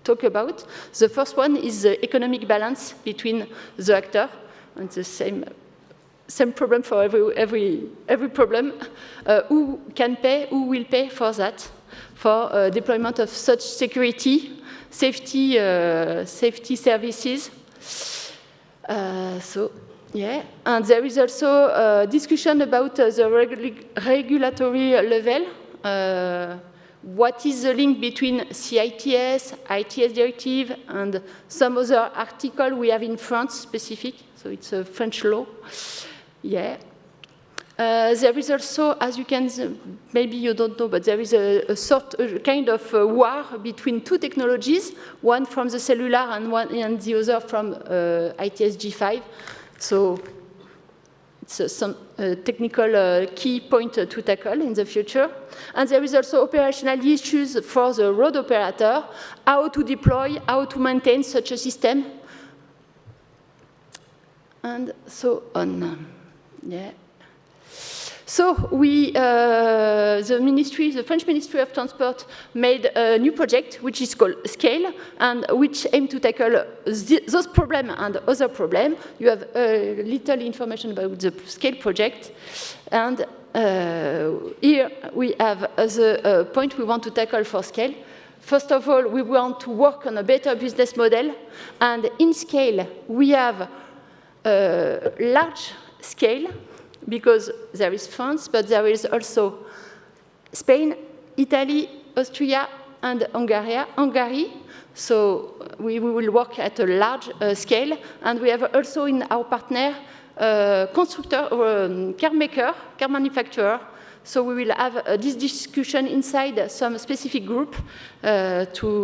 talk about. The first one is the economic balance between the actors. And the same problem for every problem. Who can pay? Who will pay for that? For deployment of such safety services. So yeah, and there is also a discussion about the regulatory level. What is the link between CITS, ITS directive, and some other article we have in France specific? So it's a French law. Yeah. There is also, as you can, maybe you don't know, but there is a kind of war between two technologies, one from the cellular and the other from ITS G5. So it's some technical key point to tackle in the future. And there is also operational issues for the road operator, how to deploy, how to maintain such a system, and so on. Yeah. So we, the French Ministry of Transport made a new project which is called Scale, and which aim to tackle those problems and other problems. You have little information about the Scale project, and here we have the point we want to tackle for Scale. First of all, we want to work on a better business model, and in Scale we have large scale, because there is France, but there is also Spain, Italy, Austria, and Hungary. So we will work at a large scale, and we have also in our partner constructor or car maker, car manufacturer. So we will have this discussion inside some specific group to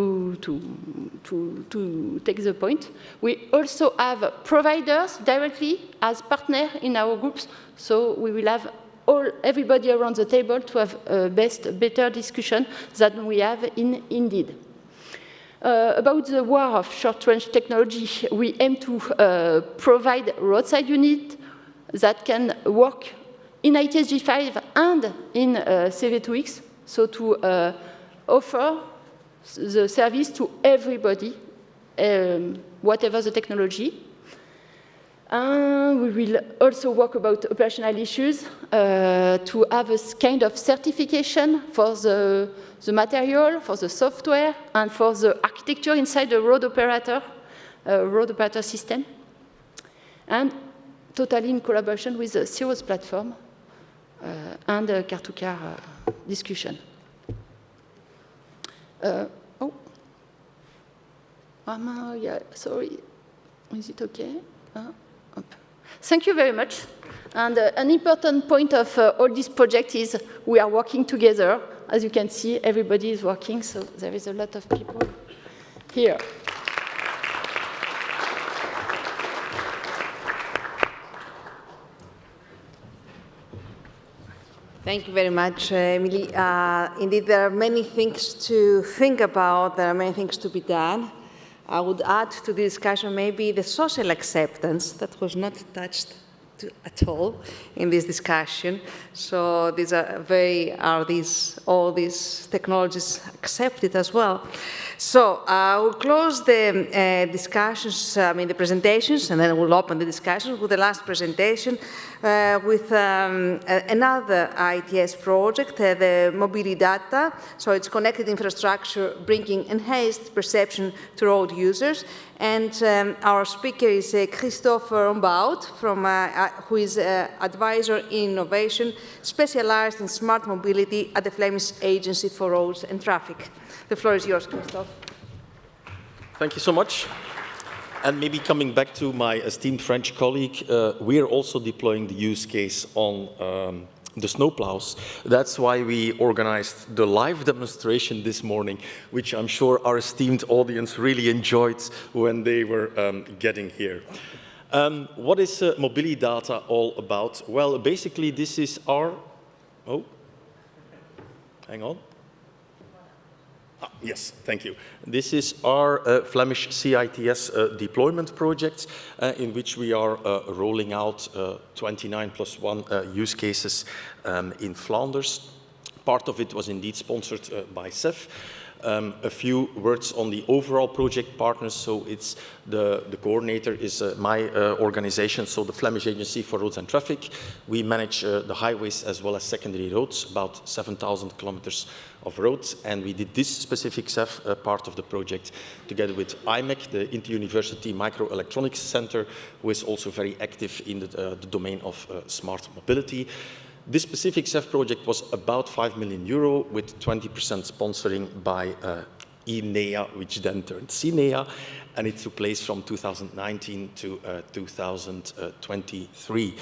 take the point. We also have providers directly as partner in our groups. So we will have everybody around the table to have a better discussion than we have in Indeed. About the war of short-range technology, we aim to provide roadside unit that can work in ITSG5 and in CV2X, so to offer the service to everybody, whatever the technology. We will also work about operational issues to have a kind of certification for the material, for the software, and for the architecture inside the road operator system, and totally in collaboration with the Cirrus platform and car-to-car discussion. Yeah, sorry, is it okay? Thank you very much. And an important point of all this project is we are working together. As you can see, everybody is working, so there is a lot of people here. Thank you very much, Emily. Indeed, there are many things to think about. There are many things to be done. I would add to the discussion maybe the social acceptance that was not touched at all in this discussion. So these are all these technologies accepted as well? So we'll close the discussions, the presentations, and then we'll open the discussion with the last presentation with another ITS project, the MobiliData. So it's connected infrastructure bringing enhanced perception to road users. And our speaker is Christophe Rombaud, who is advisor in innovation, specialized in smart mobility at the Flemish Agency for Roads and Traffic. The floor is yours, Christophe. Thank you so much. And maybe coming back to my esteemed French colleague, we are also deploying the use case on the snowplows. That's why we organized the live demonstration this morning, which I'm sure our esteemed audience really enjoyed when they were getting here. What is MobiliData all about? Well, basically, this is our... Oh, hang on. Yes, thank you. This is our Flemish CITS deployment project in which we are rolling out 29+1 use cases in Flanders. Part of it was indeed sponsored by CEF. A few words on the overall project partners. So it's the coordinator is my organization, so the Flemish Agency for Roads and Traffic. We manage the highways as well as secondary roads, about 7,000 kilometers of roads. And we did this specific CEF part of the project together with IMEC, the Inter-University Microelectronics Center, who is also very active in the domain of smart mobility. This specific CEF project was about €5 million with 20% sponsoring by CINEA, which then turned CINEA, and it took place from 2019 to 2023.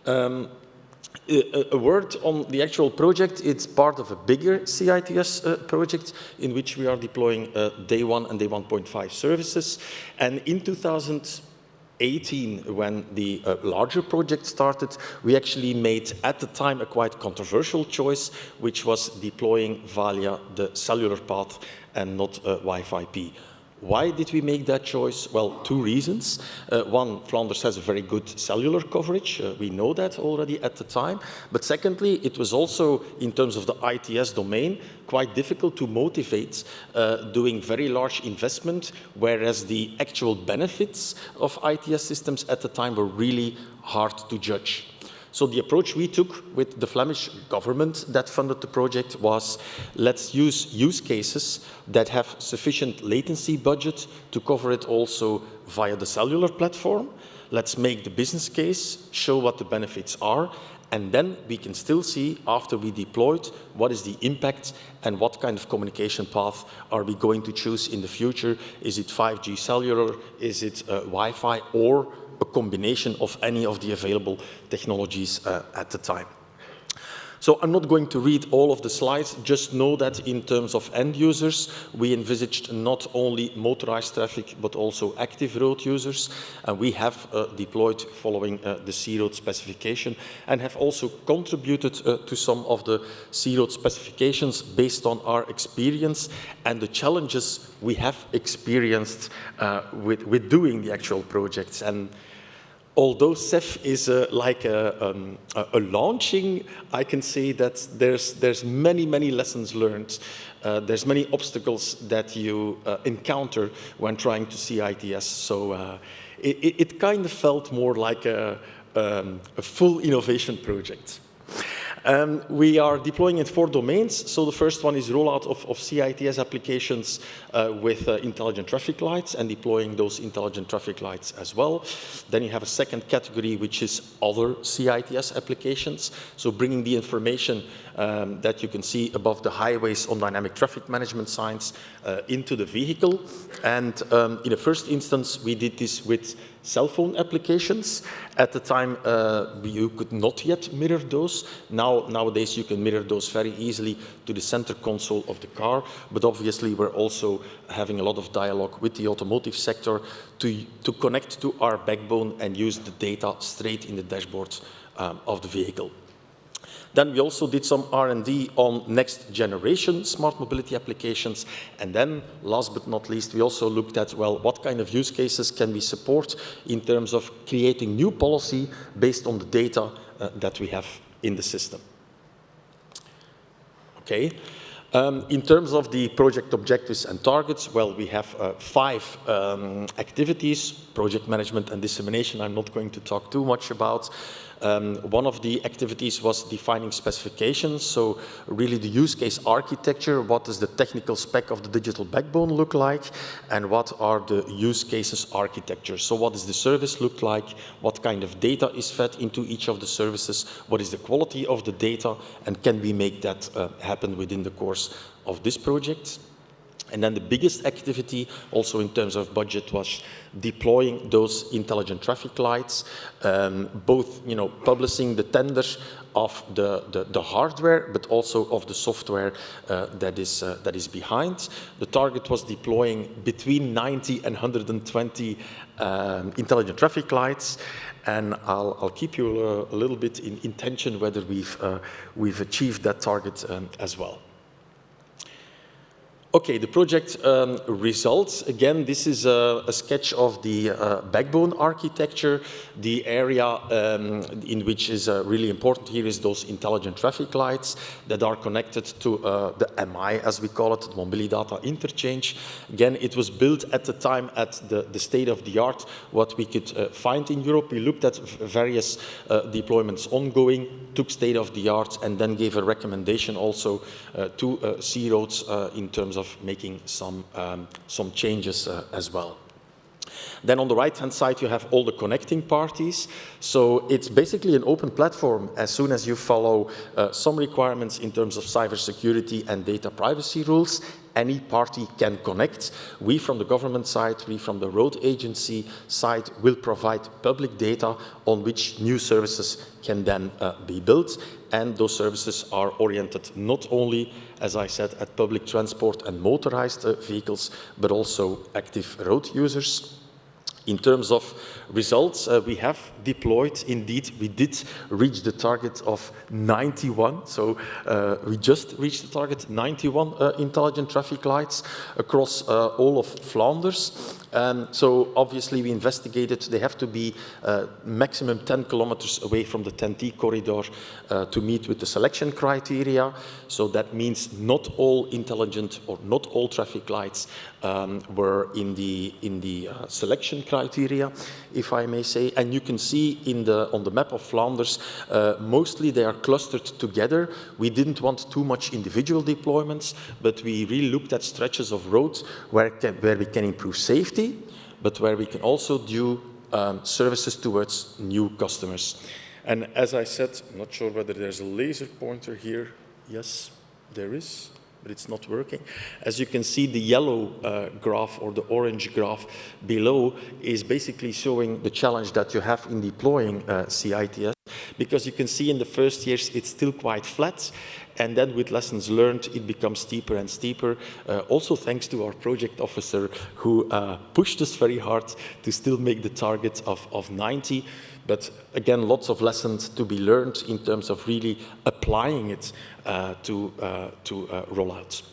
A word on the actual project. It's part of a bigger CITS project in which we are deploying Day 1 and Day 1.5 services. And in 2018, when the larger project started, we actually made, at the time, a quite controversial choice, which was deploying via the cellular path and not Wi-Fi P. Why did we make that choice? Well, two reasons. One, Flanders has a very good cellular coverage. We know that already at the time. But secondly, it was also, in terms of the ITS domain, quite difficult to motivate doing very large investment, whereas the actual benefits of ITS systems at the time were really hard to judge. So the approach we took with the Flemish government that funded the project was, let's use use cases that have sufficient latency budget to cover it also via the cellular platform. Let's make the business case, show what the benefits are, and then we can still see, after we deployed, what is the impact and what kind of communication path are we going to choose in the future. Is it 5G cellular? Is it Wi-Fi? Or a combination of any of the available technologies at the time. So I'm not going to read all of the slides, just know that in terms of end users, we envisaged not only motorized traffic, but also active road users. And we have deployed following the C-Road specification and have also contributed to some of the C-Road specifications based on our experience and the challenges we have experienced with doing the actual projects. And although CEF is like a launching, I can say that there's many lessons learned. There's many obstacles that you encounter when trying to see ITS. So it kind of felt more like a full innovation project. We are deploying in 4 domains. So the first one is rollout of CITS applications with intelligent traffic lights and deploying those intelligent traffic lights as well. Then you have a second category, which is other CITS applications. So bringing the information that you can see above the highways on dynamic traffic management signs into the vehicle. And in the first instance, we did this with cell phone applications. At the time, you could not yet mirror those. Nowadays, you can mirror those very easily to the center console of the car. But obviously, we're also having a lot of dialogue with the automotive sector to connect to our backbone and use the data straight in the dashboard of the vehicle. Then we also did some R&D on next generation smart mobility applications. And then, last but not least, we also looked at, well, what kind of use cases can we support in terms of creating new policy based on the data that we have in the system. Okay. In terms of the project objectives and targets, well, we have 5 activities, project management and dissemination. I'm not going to talk too much about. One of the activities was defining specifications, so really the use case architecture, what does the technical spec of the digital backbone look like, and what are the use cases architecture. So what does the service look like, what kind of data is fed into each of the services, what is the quality of the data, and can we make that happen within the course of this project. And then the biggest activity, also in terms of budget, was deploying those intelligent traffic lights, both, publishing the tenders of the hardware, but also of the software that is behind. The target was deploying between 90 and 120 intelligent traffic lights. And I'll keep you a little bit in tension whether we've achieved that target as well. Okay, the project results. Again, this is a sketch of the backbone architecture. The area in which is really important here is those intelligent traffic lights that are connected to the MI, as we call it, the MobiliData interchange. Again, it was built at the time at the state-of-the-art, what we could find in Europe. We looked at various deployments ongoing, took state-of-the-art, and then gave a recommendation also to C-Roads in terms of making some changes as well. Then on the right-hand side, you have all the connecting parties. So it's basically an open platform. As soon as you follow some requirements in terms of cybersecurity and data privacy rules, any party can connect. We from the government side, we from the road agency side will provide public data on which new services can then be built. And those services are oriented not only, as I said, at public transport and motorized vehicles, but also active road users. In terms of results, we have deployed, indeed, we did reach the target of 91. So we just reached the target, 91 intelligent traffic lights across all of Flanders. So obviously we investigated, they have to be maximum 10 kilometers away from the TEN-T corridor to meet with the selection criteria. So that means not all intelligent or not all traffic lights were in the selection criteria, if I may say. And you can see on the map of Flanders, mostly they are clustered together. We didn't want too much individual deployments, but we really looked at stretches of roads where we can improve safety, but where we can also do services towards new customers. And as I said, I'm not sure whether there's a laser pointer here. Yes, there is, but it's not working. As you can see, the yellow graph or the orange graph below is basically showing the challenge that you have in deploying CITS, because you can see in the first years it's still quite flat, and then with lessons learned it becomes steeper and steeper, also thanks to our project officer who pushed us very hard to still make the target of 90. But again, lots of lessons to be learned in terms of really applying it to rollouts.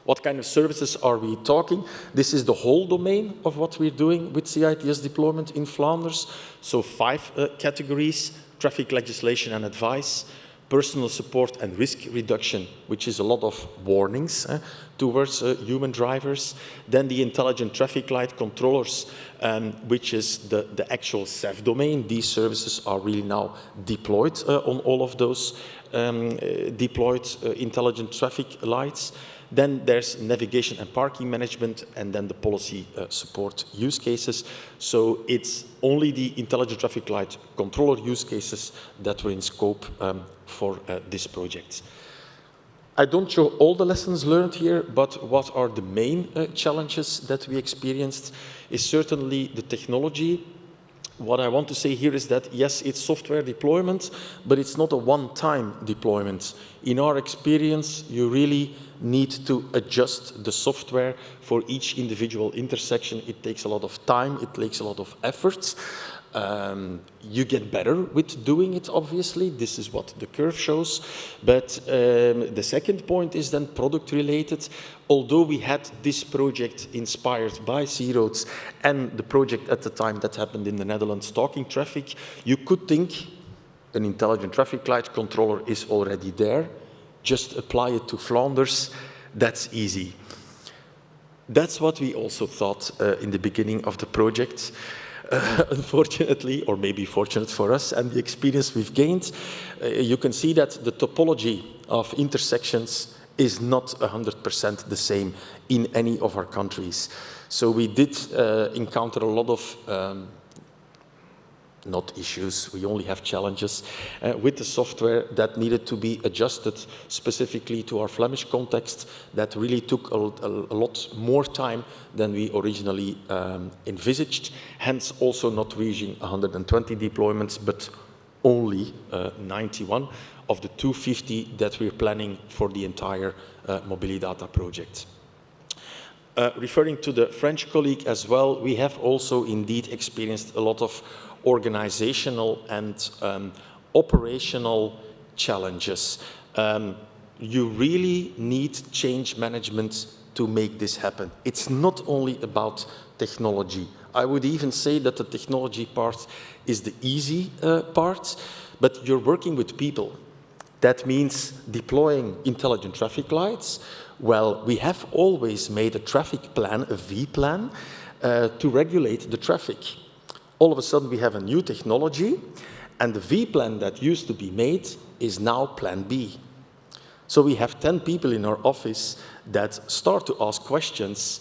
What kind of services are we talking? This is the whole domain of what we're doing with CITS deployment in Flanders. So 5 categories: traffic legislation and advice, personal support and risk reduction, which is a lot of warnings towards human drivers. Then the intelligent traffic light controllers, which is the actual CEF domain. These services are really now deployed on all of those deployed intelligent traffic lights. Then there's navigation and parking management, and then the policy support use cases. So it's only the intelligent traffic light controller use cases that were in scope for this project. I don't show all the lessons learned here, but what are the main challenges that we experienced is certainly the technology. What I want to say here is that, yes, it's software deployment, but it's not a one-time deployment. In our experience, you really need to adjust the software for each individual intersection. It takes a lot of time, it takes a lot of effort. You get better with doing it, obviously. This is what the curve shows. But the second point is then product related. Although we had this project inspired by C-Roads and the project at the time that happened in the Netherlands, Talking Traffic, you could think an intelligent traffic light controller is already there. Just apply it to Flanders. That's easy. That's what we also thought in the beginning of the project. Unfortunately, or maybe fortunate for us, and the experience we've gained, you can see that the topology of intersections is not 100% the same in any of our countries. So we did encounter a lot of not issues, we only have challenges with the software that needed to be adjusted specifically to our Flemish context. That really took a lot more time than we originally envisaged, hence also not reaching 120 deployments, but only 91 of the 250 that we're planning for the entire MobiliData project. Referring to the French colleague as well, we have also indeed experienced a lot of organizational and operational challenges. You really need change management to make this happen. It's not only about technology. I would even say that the technology part is the easy part, but you're working with people. That means deploying intelligent traffic lights. Well, we have always made a traffic plan, a V plan, to regulate the traffic. All of a sudden we have a new technology, and the V plan that used to be made is now plan B. So we have 10 people in our office that start to ask questions,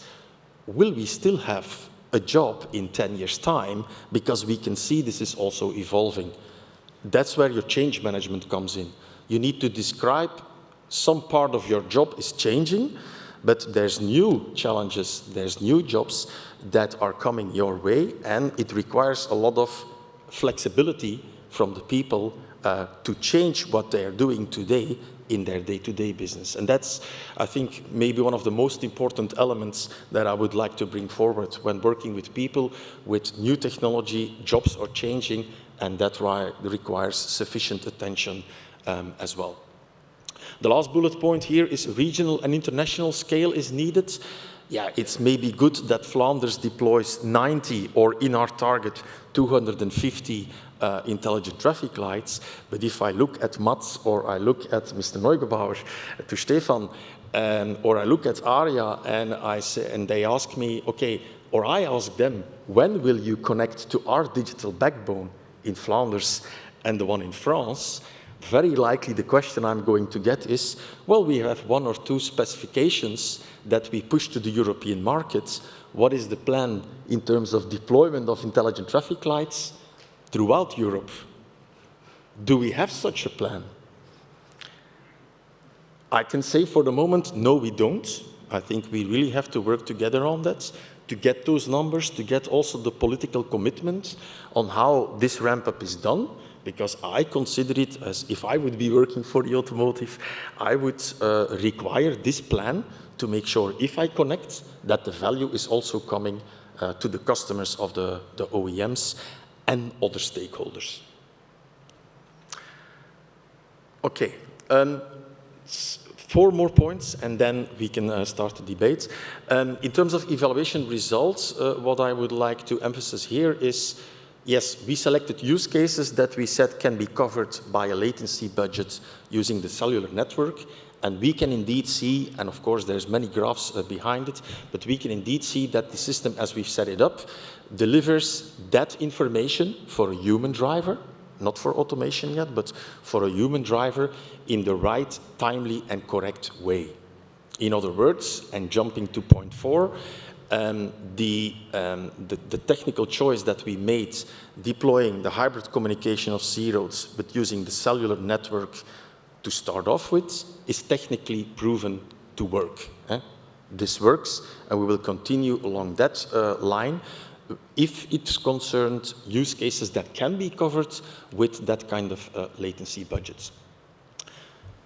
will we still have a job in 10 years' time? Because we can see this is also evolving. That's where your change management comes in. You need to describe some part of your job is changing, but there's new challenges, there's new jobs that are coming your way, and it requires a lot of flexibility from the people to change what they are doing today in their day-to-day business. And that's, I think, maybe one of the most important elements that I would like to bring forward when working with people with new technology. Jobs are changing, and that requires sufficient attention as well. The last bullet point here is regional and international scale is needed. Yeah, it's maybe good that Flanders deploys 90 or in our target 250 intelligent traffic lights, but if I look at Mats or I look at Mr. Neugebauer, to Stefan, or I look at Aria and they ask me, okay, or I ask them, when will you connect to our digital backbone in Flanders and the one in France? Very likely the question I'm going to get is, well, we have 1 or 2 specifications that we push to the European markets. What is the plan in terms of deployment of intelligent traffic lights throughout Europe? Do we have such a plan? I can say for the moment, no, we don't. I think we really have to work together on that, to get those numbers, to get also the political commitment on how this ramp-up is done, because I consider it as, if I would be working for the automotive, I would require this plan to make sure if I connect, that the value is also coming to the customers of the OEMs and other stakeholders. Okay, 4 more points and then we can start the debate. In terms of evaluation results, what I would like to emphasize here is, yes, we selected use cases that we said can be covered by a latency budget using the cellular network. And we can indeed see, and of course there's many graphs behind it, but we can indeed see that the system as we've set it up delivers that information for a human driver, not for automation yet, but for a human driver in the right, timely and correct way. In other words, and jumping to point 4, the technical choice that we made deploying the hybrid communication of C-roads but using the cellular network to start off with is technically proven to work. This works, and we will continue along that line if it's concerned use cases that can be covered with that kind of latency budgets.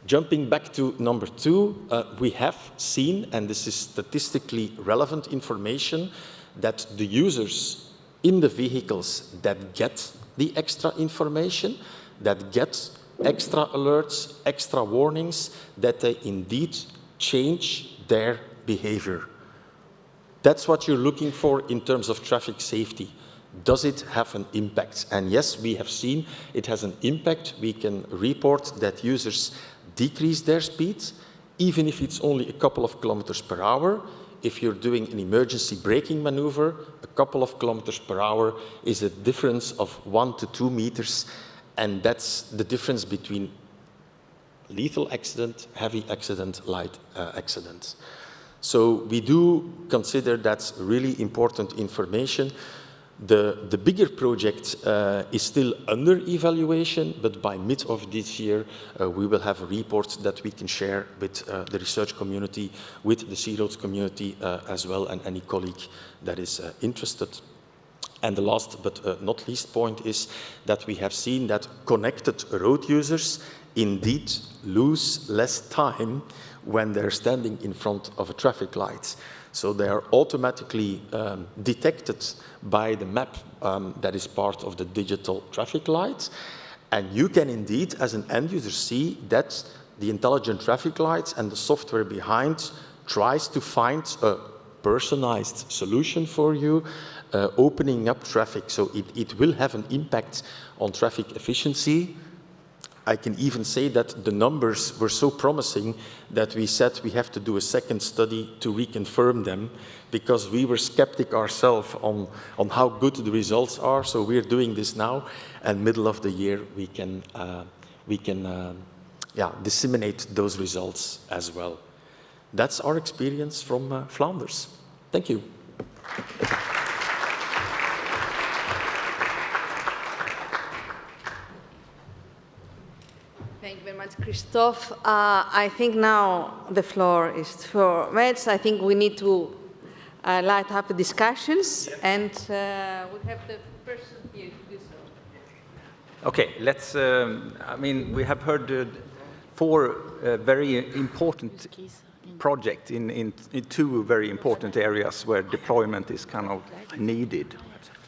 Jumping back to number 2, we have seen, and this is statistically relevant information, that the users in the vehicles that get the extra information, that get extra alerts, extra warnings, that they indeed change their behavior. That's what you're looking for in terms of traffic safety. Does it have an impact? And yes, we have seen it has an impact. We can report that users decrease their speed, even if it's only a couple of kilometers per hour. If you're doing an emergency braking maneuver, a couple of kilometers per hour is a difference of 1 to 2 meters. And that's the difference between lethal accident, heavy accident, light accident. So we do consider that's really important information. The bigger project is still under evaluation, but by mid of this year, we will have a report that we can share with the research community, with the C-Roads community as well, and any colleague that is interested. And the last but not least point is that we have seen that connected road users indeed lose less time when they're standing in front of a traffic light. So they are automatically detected by the map that is part of the digital traffic light. And you can indeed, as an end user, see that the intelligent traffic lights and the software behind tries to find a personalized solution for you, opening up traffic. So it will have an impact on traffic efficiency. I can even say that the numbers were so promising that we said we have to do a second study to reconfirm them, because we were skeptic ourselves on how good the results are. So we're doing this now, and middle of the year we can disseminate those results as well. That's our experience from Flanders. Thank you. Thank you very much, Christophe. I think now the floor is for Mets. I think we need to light up the discussions, and we have the person here to do so. Okay, let's, I mean, we have heard 4 very important projects in 2 very important areas where deployment is kind of needed.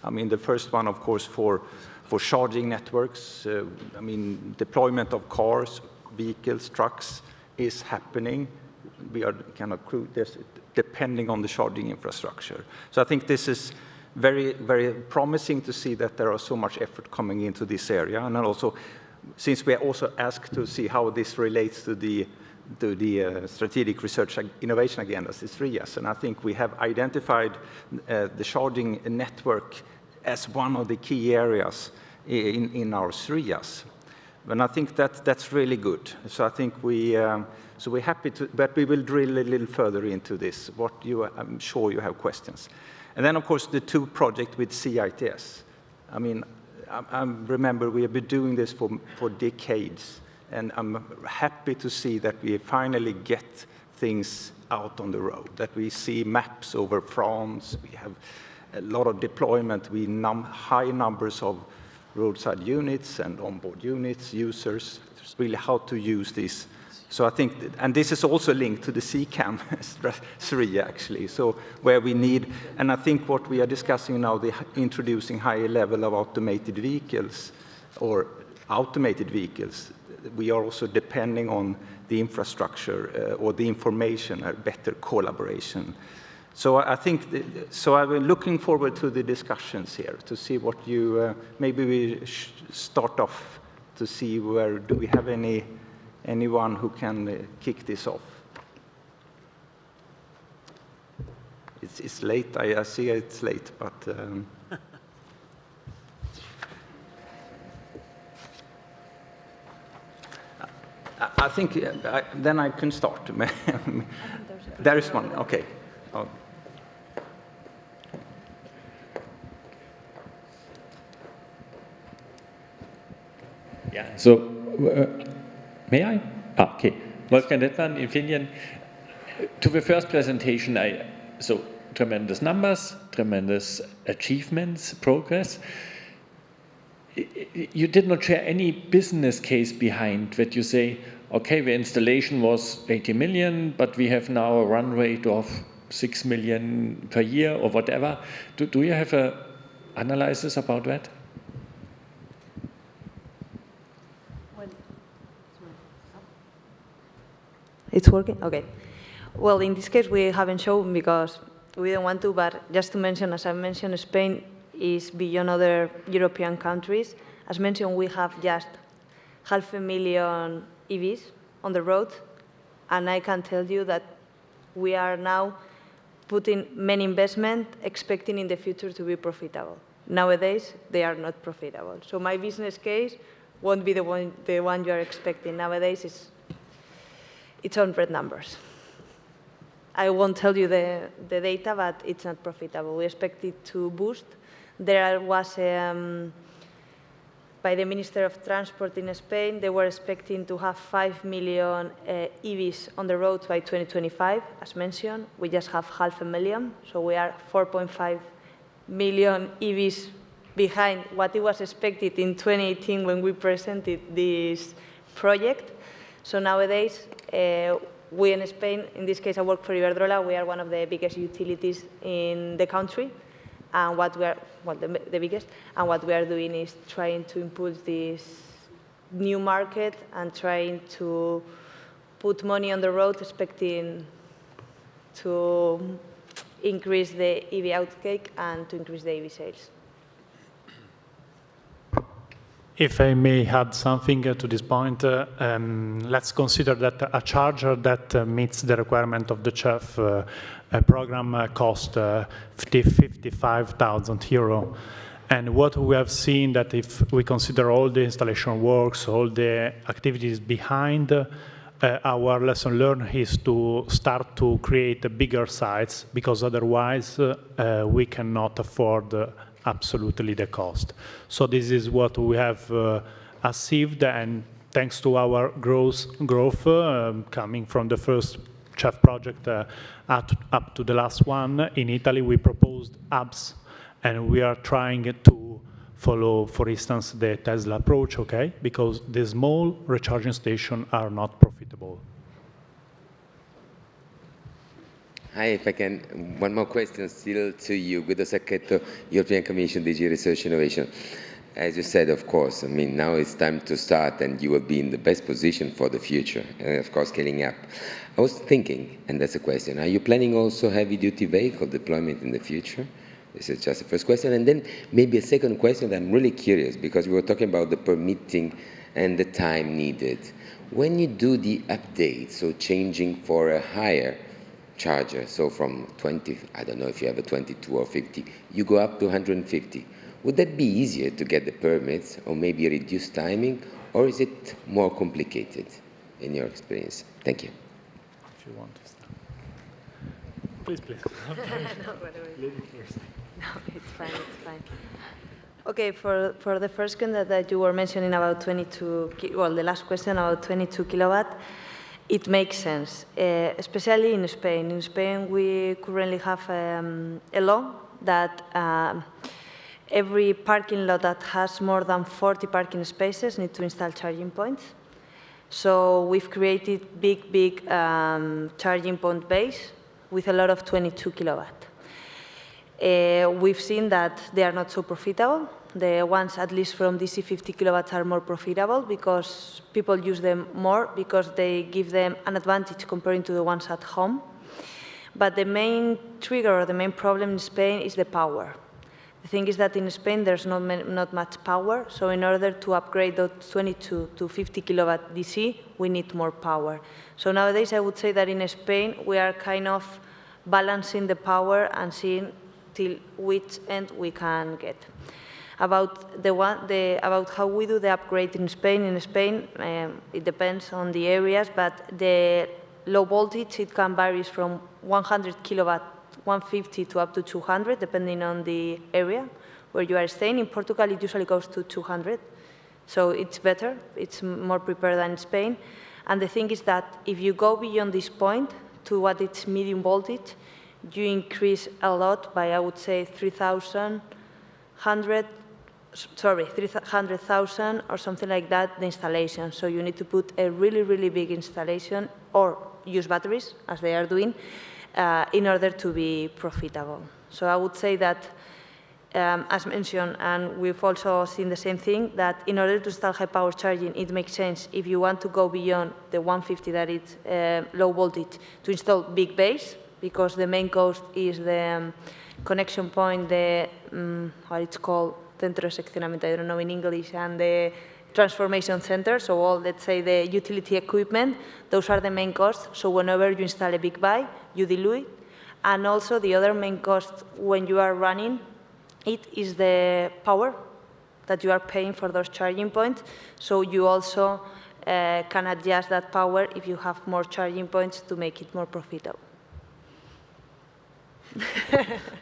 I mean, the first one, of course, for charging networks. I mean, deployment of cars, vehicles, trucks is happening. We are kind of depending on the charging infrastructure. So I think this is very, very promising to see that there are so much effort coming into this area. And then also, since we are also asked to see how this relates to the strategic research innovation agendas, it's 3 years. And I think we have identified the charging network as one of the key areas in our 3 years. And I think that's really good. So I think so we're happy to, but we will drill a little further into this. I'm sure you have questions. And then, of course, the 2 projects with CITS. I mean, I remember we have been doing this for decades, and I'm happy to see that we finally get things out on the road, that we see maps over France, we have a lot of deployment, high numbers of roadside units and onboard units, users, really how to use this. So I think, and this is also linked to the CCAM 3 actually, so where we need, and I think what we are discussing now, introducing higher level of automated vehicles, we are also depending on the infrastructure or the information, or better collaboration. So I think, so I'm looking forward to the discussions here, to see what you, maybe we start off to see where, do we have anyone who can kick this off? It's late, I see it's late, but... I think then I can start. There is one, okay. Oh. Yeah, so may I? Okay. Wolfgang Dettmann, Infineon. To the first presentation, so tremendous numbers, tremendous achievements, progress. You did not share any business case behind that you say, okay, the installation was 80 million, but we have now a run rate of 6 million per year or whatever. Do you have an analysis about that? It's working? Okay. Well, in this case, we haven't shown because we don't want to, but just to mention, as I mentioned, Spain is beyond other European countries. As mentioned, we have just 500,000 EVs on the road, and I can tell you that we are now putting many investment, expecting in the future to be profitable. Nowadays, they are not profitable. So my business case won't be the one you are expecting. Nowadays, it's on red numbers. I won't tell you the data, but it's not profitable. We expect it to boost. There was, by the Minister of Transport in Spain, they were expecting to have 5 million EVs on the road by 2025. As mentioned, we just have 500,000, so we are 4.5 million EVs behind what it was expected in 2018 when we presented this project. So nowadays, we in Spain, in this case I work for Iberdrola, we are one of the biggest utilities in the country. And what we are, well, the biggest, and what we are doing is trying to impulse this new market and trying to put money on the road, expecting to increase the EV outtake and to increase the EV sales. If I may add something to this point, let's consider that a charger that meets the requirement of the CEF program costs 55,000 euro. And what we have seen that if we consider all the installation works, all the activities behind, our lesson learned is to start to create bigger sites, because otherwise we cannot afford absolutely the cost. So this is what we have achieved, and thanks to our growth coming from the first CEF project up to the last one, in Italy we proposed hubs, and we are trying to follow, for instance, the Tesla approach, okay? Because the small recharging stations are not profitable. Hi, if I can, one more question still to you, Guido Sacchetto, European Commission, DG Research Innovation. As you said, of course, I mean, now it's time to start and you will be in the best position for the future, of course, scaling up. I was thinking, and that's a question, are you planning also heavy-duty vehicle deployment in the future? This is just the first question. And then maybe a second question that I'm really curious, because we were talking about the permitting and the time needed. When you do the update, so changing for a higher charger, so from 20, I don't know if you have a 22 or 50, you go up to 150. Would that be easier to get the permits or maybe reduce timing, or is it more complicated in your experience? Thank you. If you want to start. Please, please. Lady first. No, it's fine, it's fine. Okay, for the first question that you were mentioning about 22, well, the last question about 22 kilowatt, it makes sense, especially in Spain. In Spain, we currently have a law that every parking lot that has more than 40 parking spaces need to install charging points. So we've created big charging point base with a lot of 22 kilowatt. We've seen that they are not so profitable. The ones, at least from DC 50 kilowatts, are more profitable because people use them more because they give them an advantage comparing to the ones at home. But the main trigger or the main problem in Spain is the power. The thing is that in Spain there's not much power, so in order to upgrade those 22 to 50 kilowatt DC, we need more power. So nowadays I would say that in Spain we are kind of balancing the power and seeing till which end we can get. About about how we do the upgrade in Spain. In Spain, it depends on the areas, but the low voltage, it can vary from 100 kilowatt, 150 to up to 200, depending on the area where you are staying. In Portugal, it usually goes to 200, so it's better. It's more prepared than in Spain. And the thing is that if you go beyond this point to what is medium voltage, you increase a lot by, I would say, 300,000 or something like that, the installation. So you need to put a really big installation or use batteries, as they are doing, in order to be profitable. So I would say that, as mentioned, and we've also seen the same thing, that in order to install high power charging, it makes sense if you want to go beyond the 150 that is low voltage to install big base, because the main cost is the connection point, the, what it's called, centro de seccionamiento, I don't know in English, and the transformation center, so all, let's say, the utility equipment, those are the main costs. So whenever you install a big buy, you dilute. And also the other main cost when you are running it is the power that you are paying for those charging points. So you also can adjust that power if you have more charging points to make it more profitable.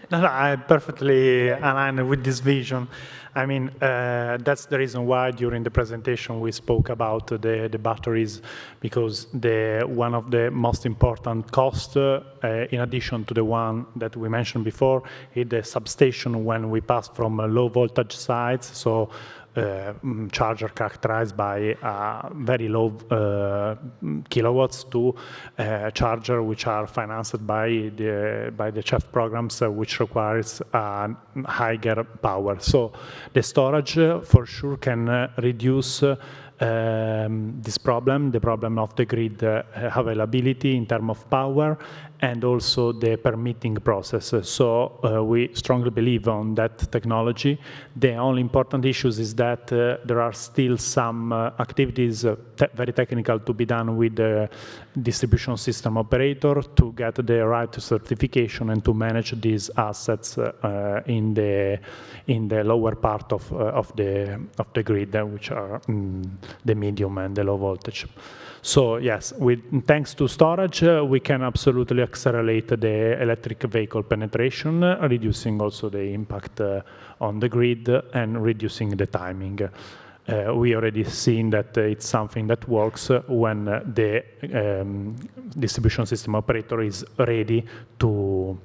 No, I perfectly align with this vision. I mean, that's the reason why during the presentation we spoke about the batteries, because one of the most important costs, in addition to the one that we mentioned before, is the substation when we pass from low voltage sites, so charger characterized by very low kilowatts to charger which are financed by the CEF programs, which requires higher power. So the storage for sure can reduce this problem, the problem of the grid availability in terms of power, and also the permitting process. So we strongly believe on that technology. The only important issues is that there are still some activities, very technical, to be done with the distribution system operator to get the right certification and to manage these assets in the lower part of the grid, which are the medium and the low voltage. So yes, thanks to storage, we can absolutely accelerate the electric vehicle penetration, reducing also the impact on the grid and reducing the timing. We already seen that it's something that works when the distribution system operator is ready to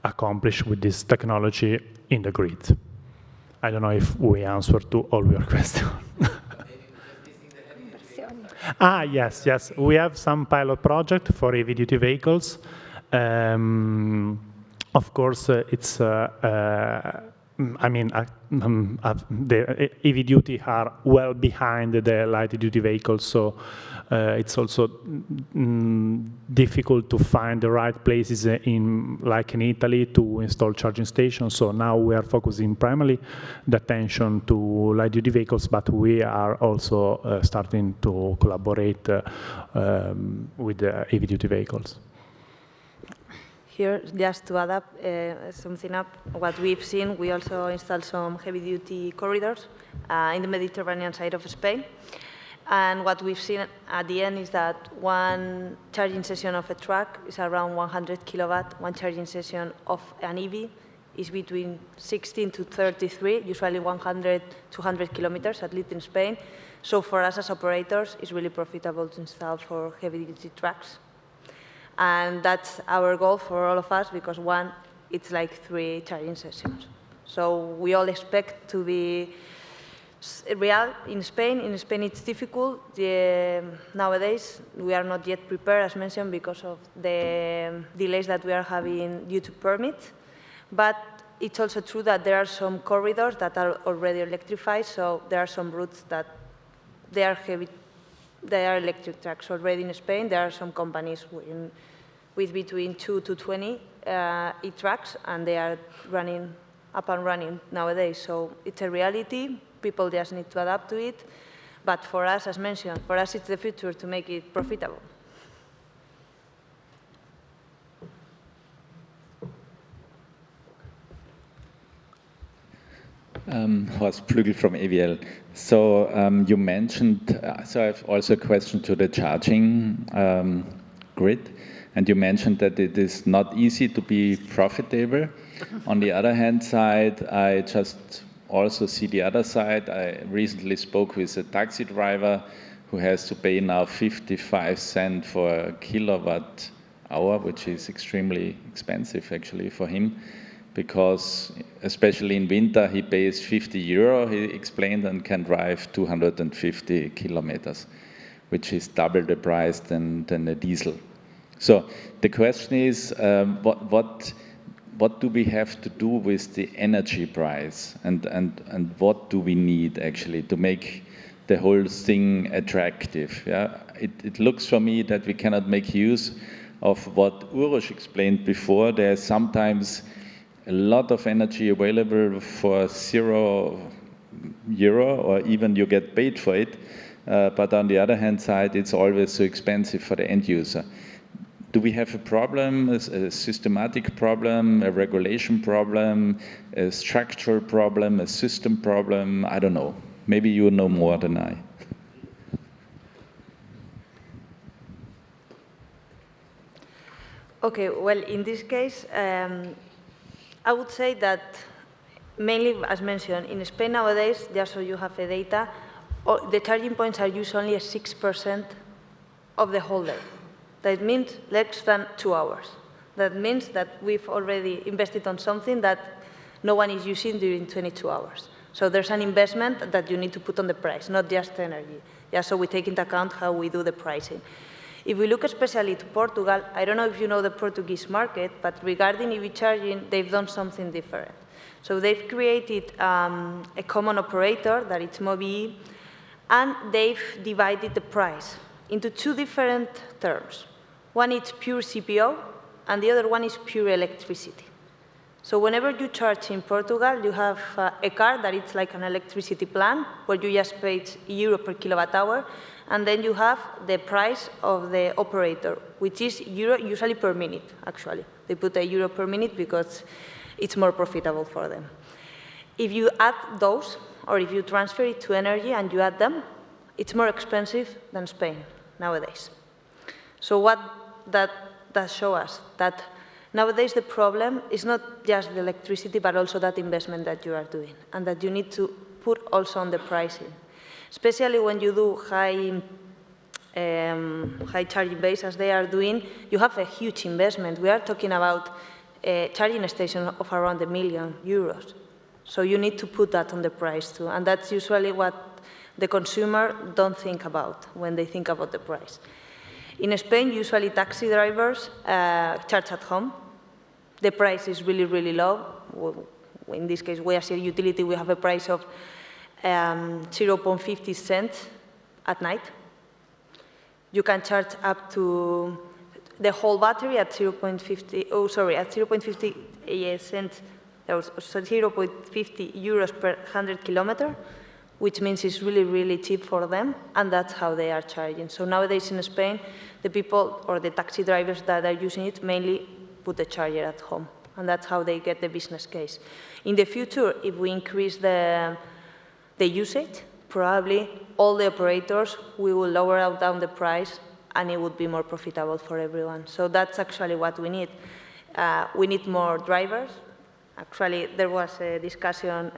accomplish with this technology in the grid. I don't know if we answered to all your questions. Yes, yes. We have some pilot project for heavy-duty vehicles. Of course, it's, I mean, the heavy-duty are well behind the light-duty vehicles, so it's also difficult to find the right places like in Italy, to install charging stations. So now we are focusing primarily the attention to light-duty vehicles, but we are also starting to collaborate with the heavy-duty vehicles. Here, just to add up something up, what we've seen, we also installed some heavy-duty corridors in the Mediterranean side of Spain. And what we've seen at the end is that one charging session of a truck is around 100 kilowatt. One charging session of an EV is between 16 to 33, usually 100, 200 kilometers, at least in Spain. So for us as operators, it's really profitable to install for heavy-duty trucks. And that's our goal for all of us, because one, it's like 3 charging sessions. So we all expect to be real in Spain. In Spain, it's difficult. Nowadays, we are not yet prepared, as mentioned, because of the delays that we are having due to permits. But it's also true that there are some corridors that are already electrified, so there are some routes that they are electric trucks already in Spain. There are some companies with between 2 to 20 e-trucks, and they are up and running nowadays. So it's a reality. People just need to adapt to it. But for us, as mentioned, for us it's the future to make it profitable. Horst Plügel from AVL. So you mentioned, so I have also a question to the charging grid, and you mentioned that it is not easy to be profitable. On the other hand side, I just also see the other side. I recently spoke with a taxi driver who has to pay now 55 cents for a kilowatt hour, which is extremely expensive actually for him, because especially in winter he pays 50 euro, he explained, and can drive 250 kilometers, which is double the price than a diesel. So the question is, what do we have to do with the energy price, and what do we need actually to make the whole thing attractive? Yeah? It looks for me that we cannot make use of what Uroš explained before. There's sometimes a lot of energy available for €0, or even you get paid for it. But on the other hand side, it's always so expensive for the end user. Do we have a problem, a systematic problem, a regulation problem, a structural problem, a system problem? I don't know. Maybe you know more than I. Okay, well, in this case, I would say that mainly, as mentioned, in Spain nowadays, just so you have the data, the charging points are used only 6% of the whole day. That means less than 2 hours. That means that we've already invested on something that no one is using during 22 hours. So there's an investment that you need to put on the price, not just energy. Yeah, so we take into account how we do the pricing. If we look especially to Portugal, I don't know if you know the Portuguese market, but regarding EV charging, they've done something different. So they've created a common operator, that it's MobiliData, and they've divided the price into 2 different terms. One is pure CPO, and the other one is pure electricity. So whenever you charge in Portugal, you have a card that it's like an electricity plan, where you just pay €1 per kilowatt hour, and then you have the price of the operator, which is €1 usually per minute, actually. They put €1 per minute because it's more profitable for them. If you add those, or if you transfer it to energy and you add them, it's more expensive than Spain nowadays. So what that shows us? That nowadays the problem is not just the electricity, but also that investment that you are doing, and that you need to put also on the pricing. Especially when you do high charging base, as they are doing, you have a huge investment. We are talking about a charging station of around €1 million. So you need to put that on the price too, and that's usually what the consumer don't think about when they think about the price. In Spain, usually taxi drivers charge at home. The price is really, really low. In this case, we as a utility, we have a price of 0.50 cents at night. You can charge up to the whole battery at 0.50, at 0.50 cents, 0.50 euros per 100 kilometers, which means it's really, really cheap for them, and that's how they are charging. So nowadays in Spain, the people or the taxi drivers that are using it mainly put the charger at home, and that's how they get the business case. In the future, if we increase the usage, probably all the operators, we will lower down the price, and it would be more profitable for everyone. So that's actually what we need. We need more drivers. Actually, there was a discussion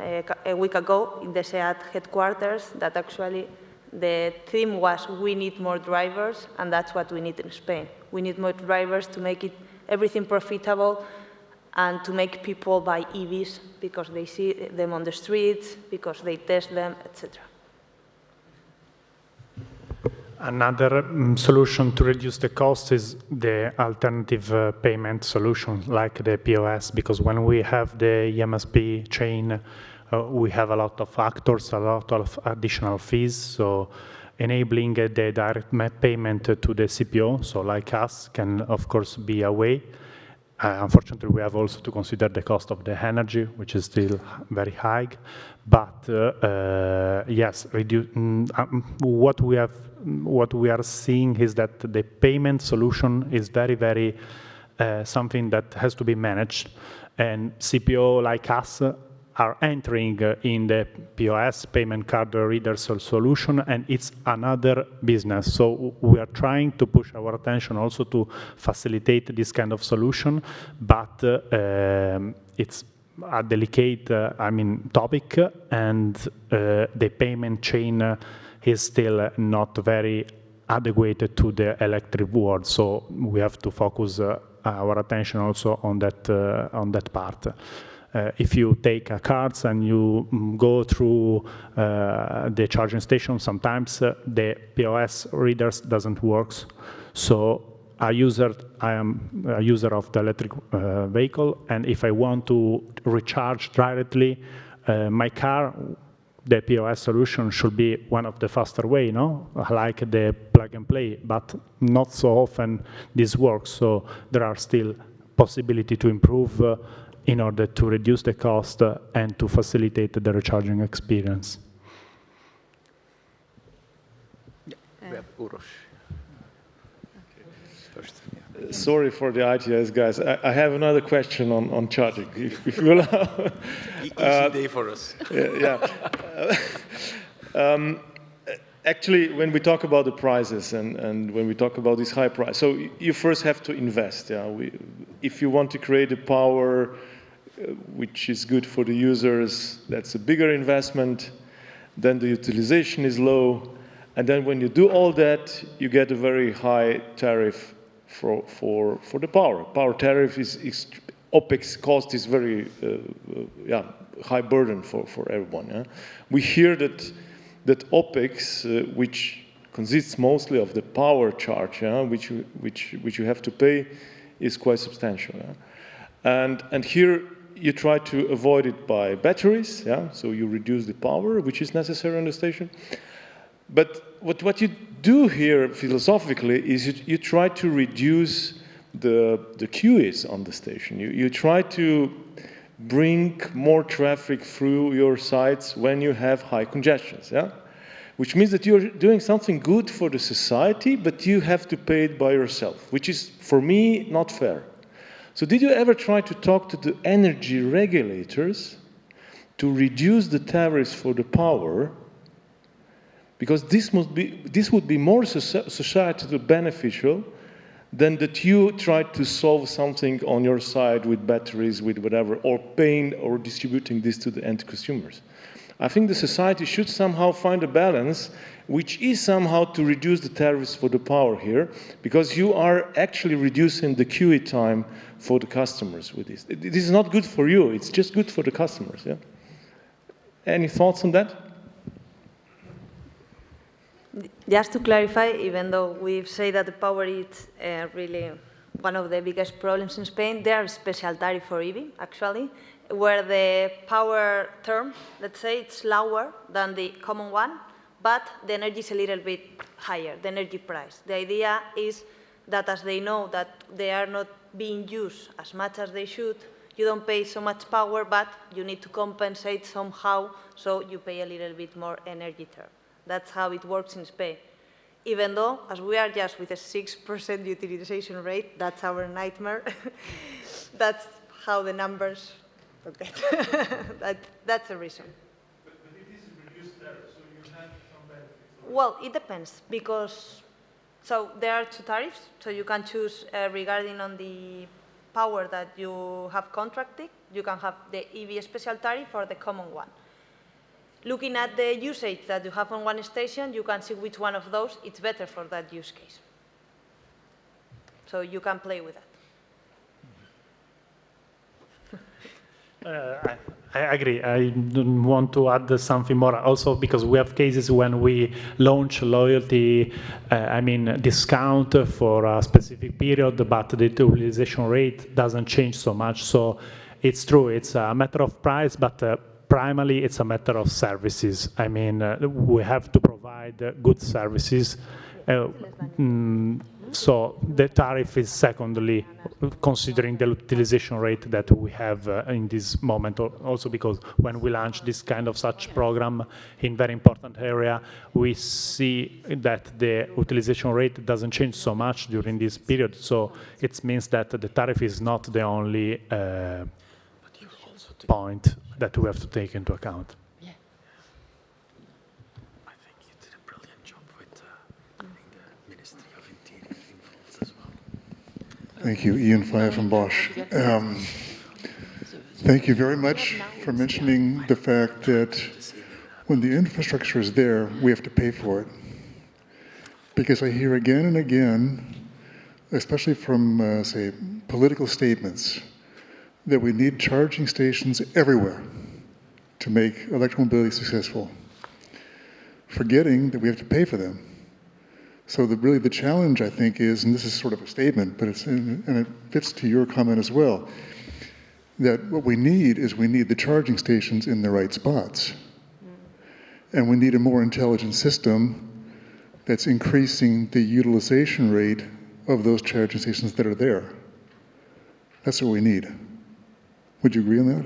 a week ago in the CEF headquarters that actually the theme was we need more drivers, and that's what we need in Spain. We need more drivers to make everything profitable and to make people buy EVs because they see them on the streets, because they test them, etc. Another solution to reduce the cost is the alternative payment solution, like the POS, because when we have the EMSP chain, we have a lot of factors, a lot of additional fees. So enabling the direct payment to the CPO, so like us, can of course be a way. Unfortunately, we have also to consider the cost of the energy, which is still very high. But yes, what we are seeing is that the payment solution is very, very something that has to be managed, and CPO like us are entering in the POS, payment card reader solution, and it's another business. So we are trying to push our attention also to facilitate this kind of solution, but it's a delicate, topic, and the payment chain is still not very adequate to the electric world. So we have to focus our attention also on that part. If you take cards and you go through the charging station, sometimes the POS readers doesn't work. So I am a user of the electric vehicle, and if I want to recharge directly my car, the POS solution should be one of the faster way, like the plug and play, but not so often this works. So there are still possibility to improve in order to reduce the cost and to facilitate the recharging experience. We have Uros. First. Yeah. Sorry for the ITS guys. I have another question on charging, if you allow. Easy day for us. Actually, when we talk about the prices and when we talk about this high price, so you first have to invest. If you want to create a power which is good for the users, that's a bigger investment. Then the utilization is low. And then when you do all that, you get a very high tariff for the power. Power tariff is OPEX cost is very high burden for everyone. Yeah? We hear that OPEX, which consists mostly of the power charge, which you have to pay, is quite substantial. Yeah? And here you try to avoid it by batteries, so you reduce the power which is necessary on the station. But what you do here philosophically is you try to reduce the queues on the station. You try to bring more traffic through your sites when you have high congestions, which means that you're doing something good for the society, but you have to pay it by yourself, which is, for me, not fair. So did you ever try to talk to the energy regulators to reduce the tariffs for the power? Because this would be more societally beneficial than that you try to solve something on your side with batteries, with whatever, or paying or distributing this to the end consumers. I think the society should somehow find a balance, which is somehow to reduce the tariffs for the power here, because you are actually reducing the queuing time for the customers with this. This is not good for you, it's just good for the customers, Any thoughts on that? Just to clarify, even though we've said that the power is really one of the biggest problems in Spain, there are special tariff for EV, actually, where the power term, let's say, it's lower than the common one, but the energy is a little bit higher, the energy price. The idea is that as they know that they are not being used as much as they should, you don't pay so much power, but you need to compensate somehow, so you pay a little bit more energy term. That's how it works in Spain. Even though, as we are just with a 6% utilization rate, that's our nightmare. That's how the numbers look at. That's the reason. But it is a reduced tariff, so you have some benefits. Well, it depends, because so there are two tariffs, so you can choose regarding on the power that you have contracted. You can have the EV special tariff or the common one. Looking at the usage that you have on one station, you can see which one of those is better for that use case. So you can play with that. I agree. I don't want to add something more. Also, because we have cases when we launch loyalty, discount for a specific period, but the utilization rate doesn't change so much. So it's true. It's a matter of price, but primarily it's a matter of services. We have to provide good services. So the tariff is secondly, considering the utilization rate that we have in this moment. Also because when we launch this kind of such program in very important area, we see that the utilization rate doesn't change so much during this period. So it means that the tariff is not the only point that we have to take into account. Yeah. I think you did a brilliant job with the Ministry of Interior involved as well. Thank you, Ian Faya from Bosch. Thank you very much for mentioning the fact that when the infrastructure is there, we have to pay for it. Because I hear again and again, especially from, say, political statements, that we need charging stations everywhere to make electromobility successful, forgetting that we have to pay for them. So really the challenge, I think, is, and this is sort of a statement, but and it fits to your comment as well, that what we need is the charging stations in the right spots. And we need a more intelligent system that's increasing the utilization rate of those charging stations that are there. That's what we need. Would you agree on that?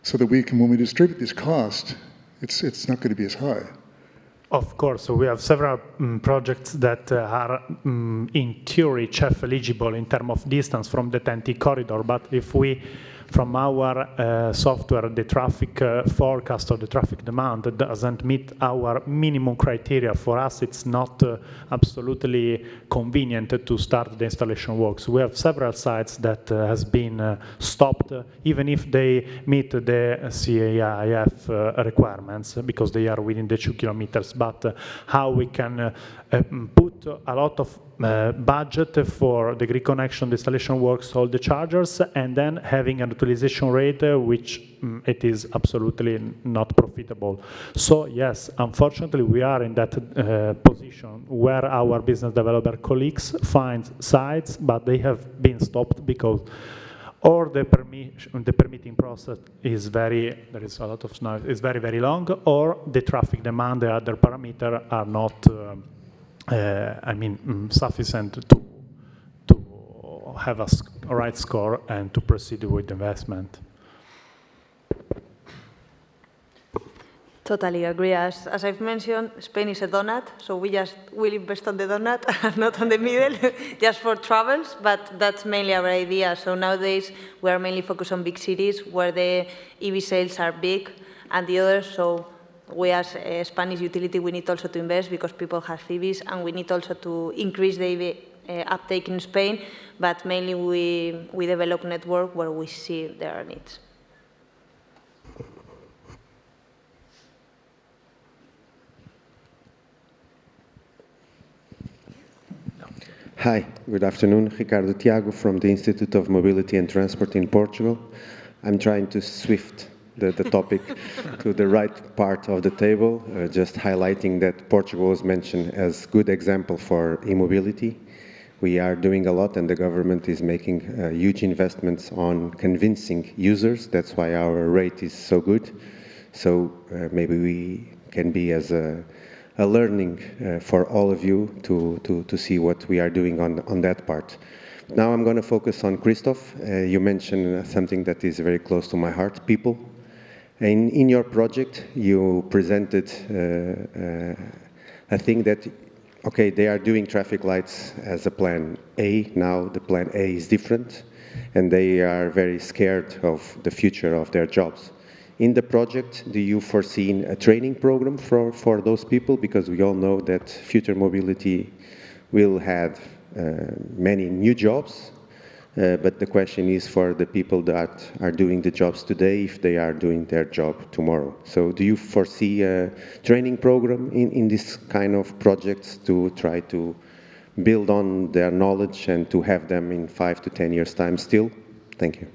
So that we can, when we distribute this cost, it's not going to be as high. Of course, so we have several projects that are in theory CEF eligible in terms of distance from the TEN-T corridor, but if we, from our software, the traffic forecast or the traffic demand doesn't meet our minimum criteria, for us it's not absolutely convenient to start the installation works. We have several sites that has been stopped, even if they meet the CEF requirements, because they are within the 2 kilometers. But how we can put a lot of budget for the grid connection, the installation works, all the chargers, and then having an utilization rate which it is absolutely not profitable. So yes, unfortunately we are in that position where our business developer colleagues find sites, but they have been stopped because or the permitting process is there is a lot of noise, is very, very long, or the traffic demand, the other parameter are not sufficient to have a right score and to proceed with investment. Totally agree. As I've mentioned, Spain is a donut, so we just will invest on the donut, not on the middle, just for travels, but that's mainly our idea. So nowadays, we are mainly focused on big cities where the EV sales are big, and the others, so we as a Spanish utility, we need also to invest because people have EVs, and we need also to increase the EV uptake in Spain, but mainly we develop network where we see there are needs. Hi, good afternoon. Ricardo Tiago from the Institute of Mobility and Transport in Portugal. I'm trying to swift the topic to the right part of the table, just highlighting that Portugal was mentioned as good example for e-mobility. We are doing a lot, and the government is making huge investments on convincing users. That's why our rate is so good. So maybe we can be as a learning for all of you to see what we are doing on that part. Now I'm going to focus on Christoph. You mentioned something that is very close to my heart, people. In your project, you presented a thing that, okay, they are doing traffic lights as a plan A. Now the plan A is different, and they are very scared of the future of their jobs. In the project, do you foresee a training program for those people? Because we all know that future mobility will have many new jobs, but the question is for the people that are doing the jobs today, if they are doing their job tomorrow. So do you foresee a training program in this kind of projects to try to build on their knowledge and to have them in 5 to 10 years' time still? Thank you.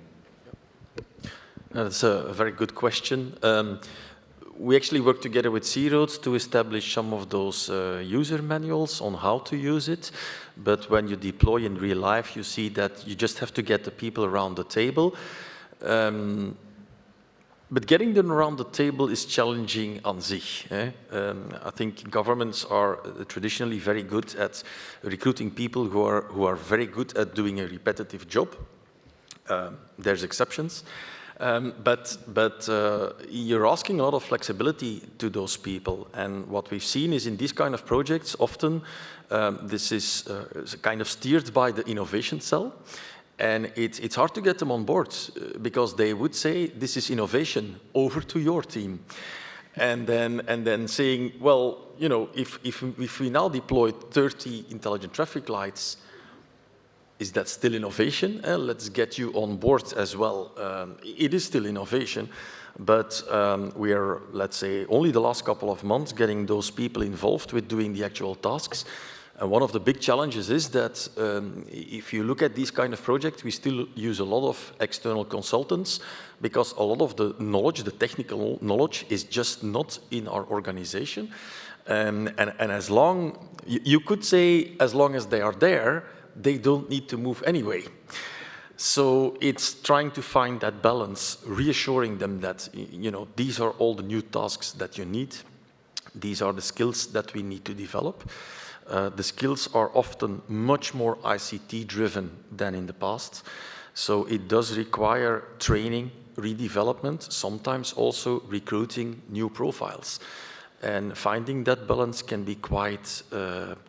That's a very good question. We actually work together with C-Roads to establish some of those user manuals on how to use it. But when you deploy in real life, you see that you just have to get the people around the table. But getting them around the table is challenging on sich. I think governments are traditionally very good at recruiting people who are very good at doing a repetitive job. There's exceptions. But you're asking a lot of flexibility to those people. And what we've seen is in these kind of projects, often this is kind of steered by the innovation cell. And it's hard to get them on board because they would say, this is innovation, over to your team. And then saying, well, you know, if we now deploy 30 intelligent traffic lights, is that still innovation? Let's get you on board as well. It is still innovation, but we are, let's say, only the last couple of months getting those people involved with doing the actual tasks. And one of the big challenges is that if you look at these kind of projects, we still use a lot of external consultants because a lot of the knowledge, the technical knowledge, is just not in our organization. And as long, you could say, as long as they are there, they don't need to move anyway. So it's trying to find that balance, reassuring them that, you know, these are all the new tasks that you need. These are the skills that we need to develop. The skills are often much more ICT driven than in the past. So it does require training, redevelopment, sometimes also recruiting new profiles. And finding that balance can be quite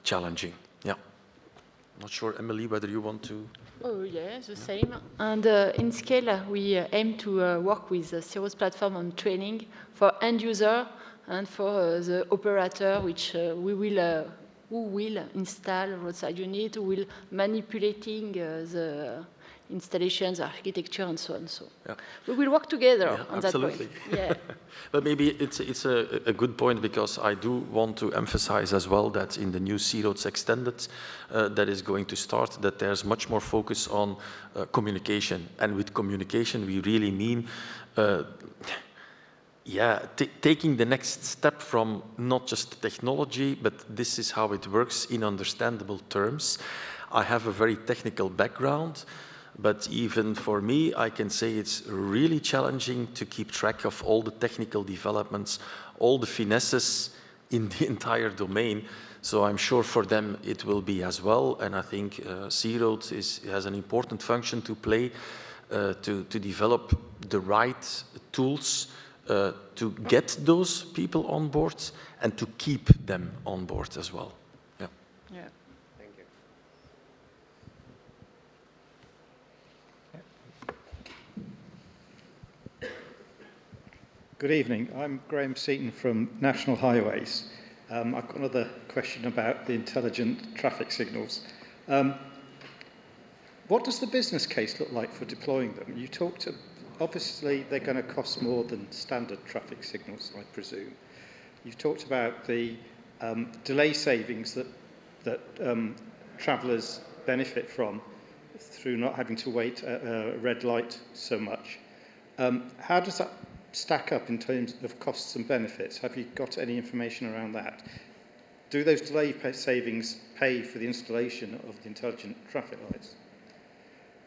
challenging. Not sure, Emily, whether you want to... Oh, yeah, the same. And in Scale, we aim to work with the C-Roads platform on training for end user and for the operator, which who will install roadside unit, who will manipulating the installations, architecture, and so on. So we will work together on absolutely. That point. Yeah. But maybe it's a good point because I do want to emphasize as well that in the new C-Roads Extended that is going to start, that there's much more focus on communication. And with communication, we really mean taking the next step from not just technology, but this is how it works in understandable terms. I have a very technical background, but even for me, I can say it's really challenging to keep track of all the technical developments, all the finesses in the entire domain. So I'm sure for them it will be as well. And I think C-Roads has an important function to play to develop the right tools to get those people on board and to keep them on board as well. Yeah. Thank you. Good evening. I'm Graham Seaton from National Highways. I've got another question about the intelligent traffic signals. What does the business case look like for deploying them? You talked, obviously they're going to cost more than standard traffic signals, I presume. You've talked about the delay savings that travellers benefit from through not having to wait at a red light so much. How does that stack up in terms of costs and benefits? Have you got any information around that? Do those delay savings pay for the installation of the intelligent traffic lights?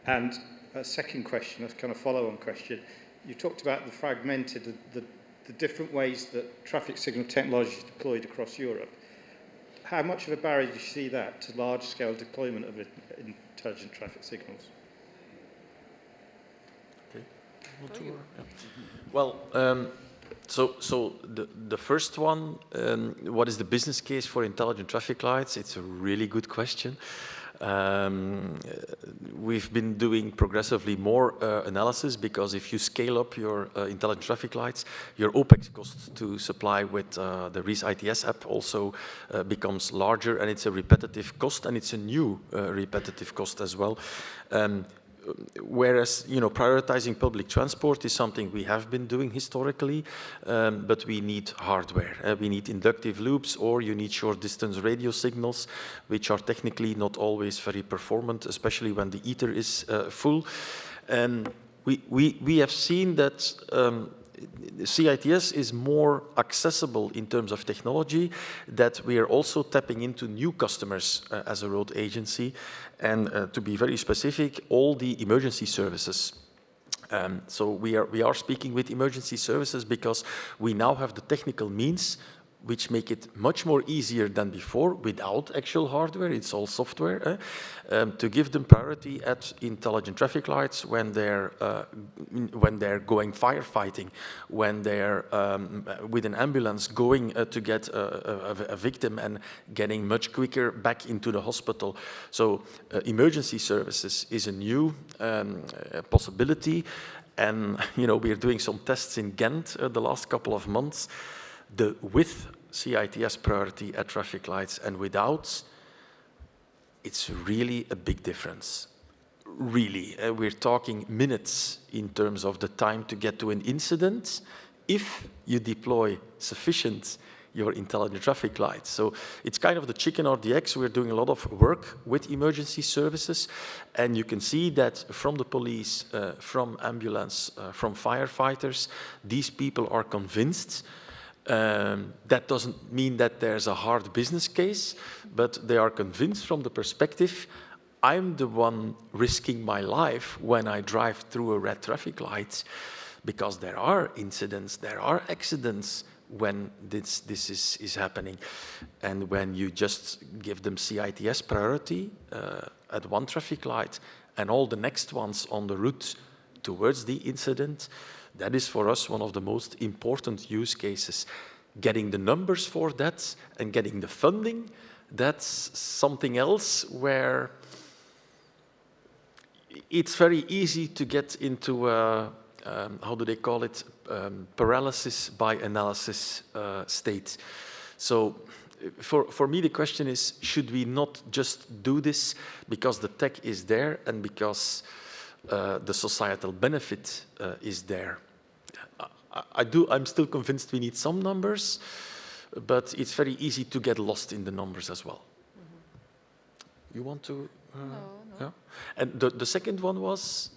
And a second question, a kind of follow-on question, you talked about the fragmented, the different ways that traffic signal technology is deployed across Europe. How much of a barrier do you see that to large-scale deployment of intelligent traffic signals? Okay. Well, so the first one, what is the business case for intelligent traffic lights? It's a really good question. We've been doing progressively more analysis, because if you scale up your intelligent traffic lights, your OPEX cost to supply with the REAS ITS app also becomes larger, and it's a repetitive cost, and it's a new repetitive cost as well. Whereas, prioritizing public transport is something we have been doing historically, but we need hardware. We need inductive loops, or you need short-distance radio signals, which are technically not always very performant, especially when the ether is full. We have seen that CITS is more accessible in terms of technology, that we are also tapping into new customers as a road agency, and to be very specific, all the emergency services. So we are speaking with emergency services because we now have the technical means which make it much more easier than before without actual hardware, it's all software, to give them priority at intelligent traffic lights when they're going firefighting, when they're with an ambulance going to get a victim and getting much quicker back into the hospital. So emergency services is a new possibility, and we are doing some tests in Ghent the last couple of months. With CITS priority at traffic lights and without, it's really a big difference. Really, we're talking minutes in terms of the time to get to an incident if you deploy sufficient your intelligent traffic lights. So it's kind of the chicken or the egg. We're doing a lot of work with emergency services, and you can see that from the police, from ambulance, from firefighters, these people are convinced. That doesn't mean that there's a hard business case, but they are convinced from the perspective, I'm the one risking my life when I drive through a red traffic light, because there are incidents, there are accidents when this is happening. And when you just give them CITS priority at one traffic light and all the next ones on the route towards the incident, that is for us one of the most important use cases. Getting the numbers for that and getting the funding, that's something else where it's very easy to get into, how do they call it, paralysis by analysis state. So for me, the question is, should we not just do this because the tech is there and because the societal benefit is there? I'm still convinced we need some numbers, but it's very easy to get lost in the numbers as well. Mm-hmm. You want to? No. Yeah? And the second one was?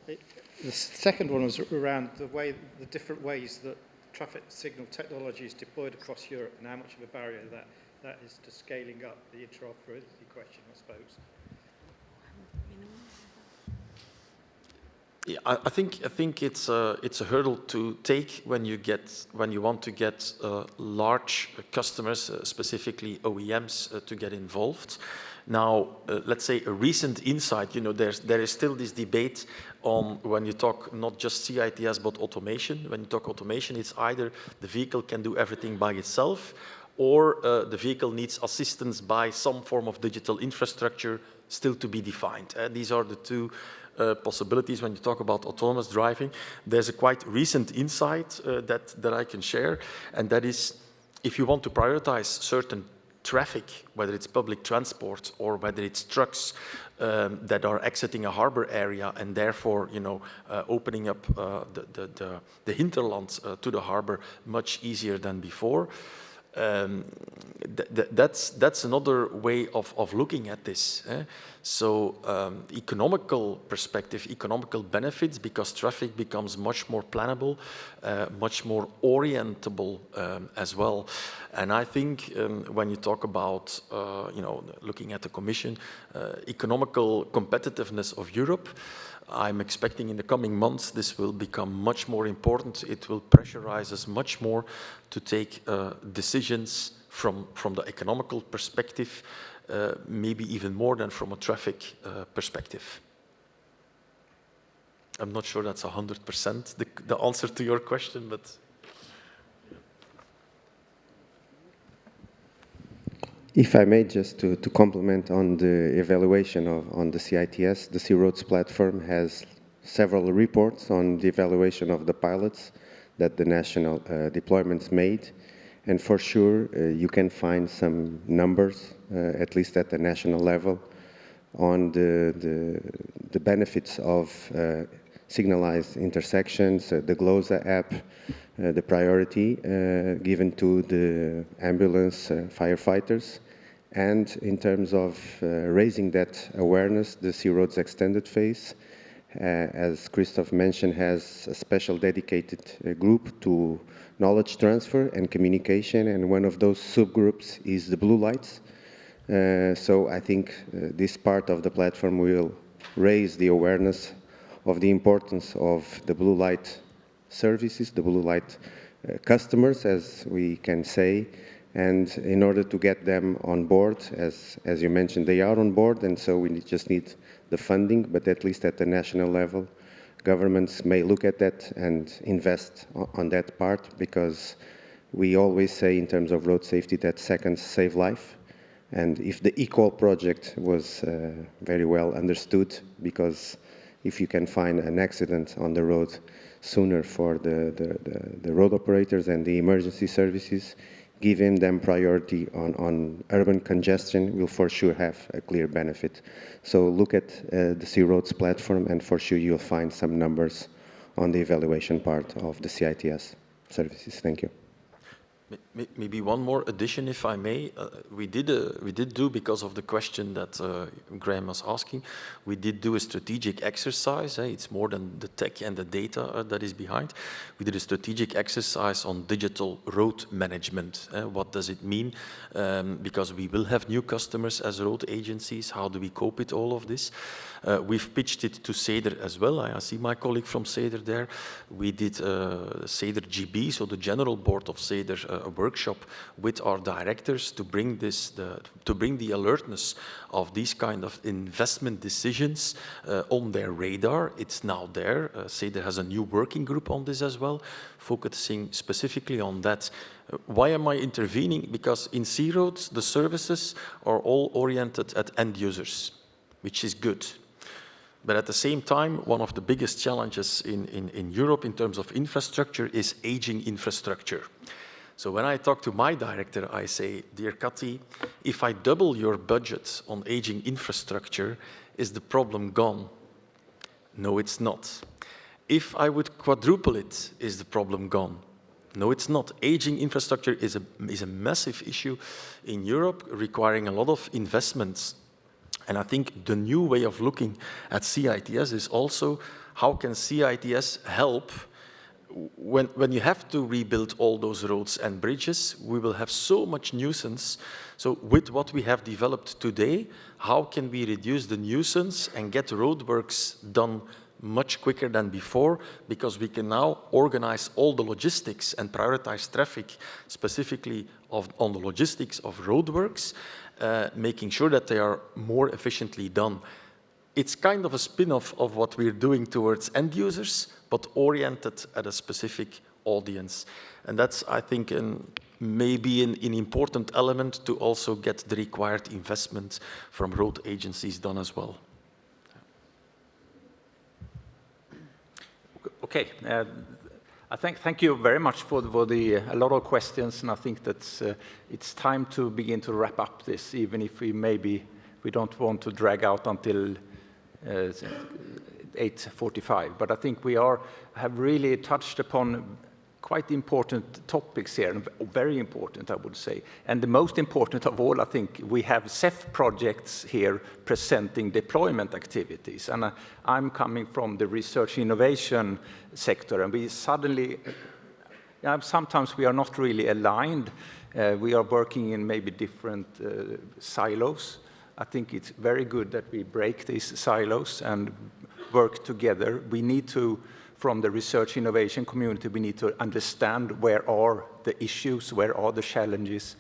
The second one was around the different ways that traffic signal technology is deployed across Europe, and how much of a barrier that is to scaling up the interoperability question, I suppose. Yeah, I think it's a hurdle to take when you want to get large customers, specifically OEMs, to get involved. Now, let's say a recent insight. There is still this debate on when you talk not just CITS but automation. When you talk automation, it's either the vehicle can do everything by itself, or the vehicle needs assistance by some form of digital infrastructure still to be defined. These are the two possibilities when you talk about autonomous driving. There's a quite recent insight that I can share, and that is, if you want to prioritize certain traffic, whether it's public transport or whether it's trucks that are exiting a harbor area and therefore, opening up the hinterland to the harbor much easier than before, that's another way of looking at this. So economical perspective, economical benefits, because traffic becomes much more plannable, much more orientable as well. And I think when you talk about, looking at the Commission, economical competitiveness of Europe, I'm expecting in the coming months this will become much more important. It will pressurize us much more to take decisions from the economical perspective, maybe even more than from a traffic perspective. I'm not sure that's 100% the answer to your question, but... If I may, just to complement on the evaluation on the CITS, the C-Roads platform has several reports on the evaluation of the pilots that the national deployments made. And for sure, you can find some numbers, at least at the national level, on the benefits of signalized intersections, the GLOSA app, the priority given to the ambulance firefighters. And in terms of raising that awareness, the C-Roads extended phase, as Christoph mentioned, has a special dedicated group to knowledge transfer and communication, and one of those subgroups is the blue lights. So I think this part of the platform will raise the awareness of the importance of the blue light services, the blue light customers, as we can say, and in order to get them on board, as you mentioned, they are on board, and so we just need the funding, but at least at the national level, governments may look at that and invest on that part, because we always say in terms of road safety that seconds save life. And if the eCall project was very well understood, because if you can find an accident on the road sooner for the road operators and the emergency services, giving them priority on urban congestion will for sure have a clear benefit. So look at the C-Roads platform, and for sure you'll find some numbers on the evaluation part of the CITS services. Thank you. Maybe one more addition, if I may. We did do, because of the question that Graham was asking, we did do a strategic exercise. It's more than the tech and the data that is behind. We did a strategic exercise on digital road management. What does it mean? Because we will have new customers as road agencies. How do we cope with all of this? We've pitched it to CEDER as well. I see my colleague from CEDER there. We did CEDER GB, so the General Board of CEDER, a workshop with our directors to bring the alertness of these kind of investment decisions on their radar. It's now there. CEDER has a new working group on this as well, focusing specifically on that. Why am I intervening? Because in C-Roads, the services are all oriented at end users, which is good. But at the same time, one of the biggest challenges in Europe in terms of infrastructure is aging infrastructure. So when I talk to my director, I say, dear Kati, if I double your budget on aging infrastructure, is the problem gone? No, it's not. If I would quadruple it, is the problem gone? No, it's not. Aging infrastructure is a massive issue in Europe, requiring a lot of investments. And I think the new way of looking at CITS is also, how can CITS help when you have to rebuild all those roads and bridges? We will have so much nuisance. So with what we have developed today, how can we reduce the nuisance and get roadworks done much quicker than before? Because we can now organize all the logistics and prioritize traffic specifically on the logistics of roadworks, making sure that they are more efficiently done. It's kind of a spin-off of what we're doing towards end users, but oriented at a specific audience. And that's, I think, maybe an important element to also get the required investment from road agencies done as well. Okay. Thank you very much for a lot of questions, and I think that it's time to begin to wrap up this, even if we don't want to drag out until 8:45. But I think we have really touched upon quite important topics here, and very important, I would say. And the most important of all, I think, we have CEF projects here presenting deployment activities. And I'm coming from the research innovation sector, and we suddenly, sometimes we are not really aligned. We are working in maybe different silos. I think it's very good that we break these silos and work together. We need to, from the research innovation community, we need to understand where are the issues, where are the challenges.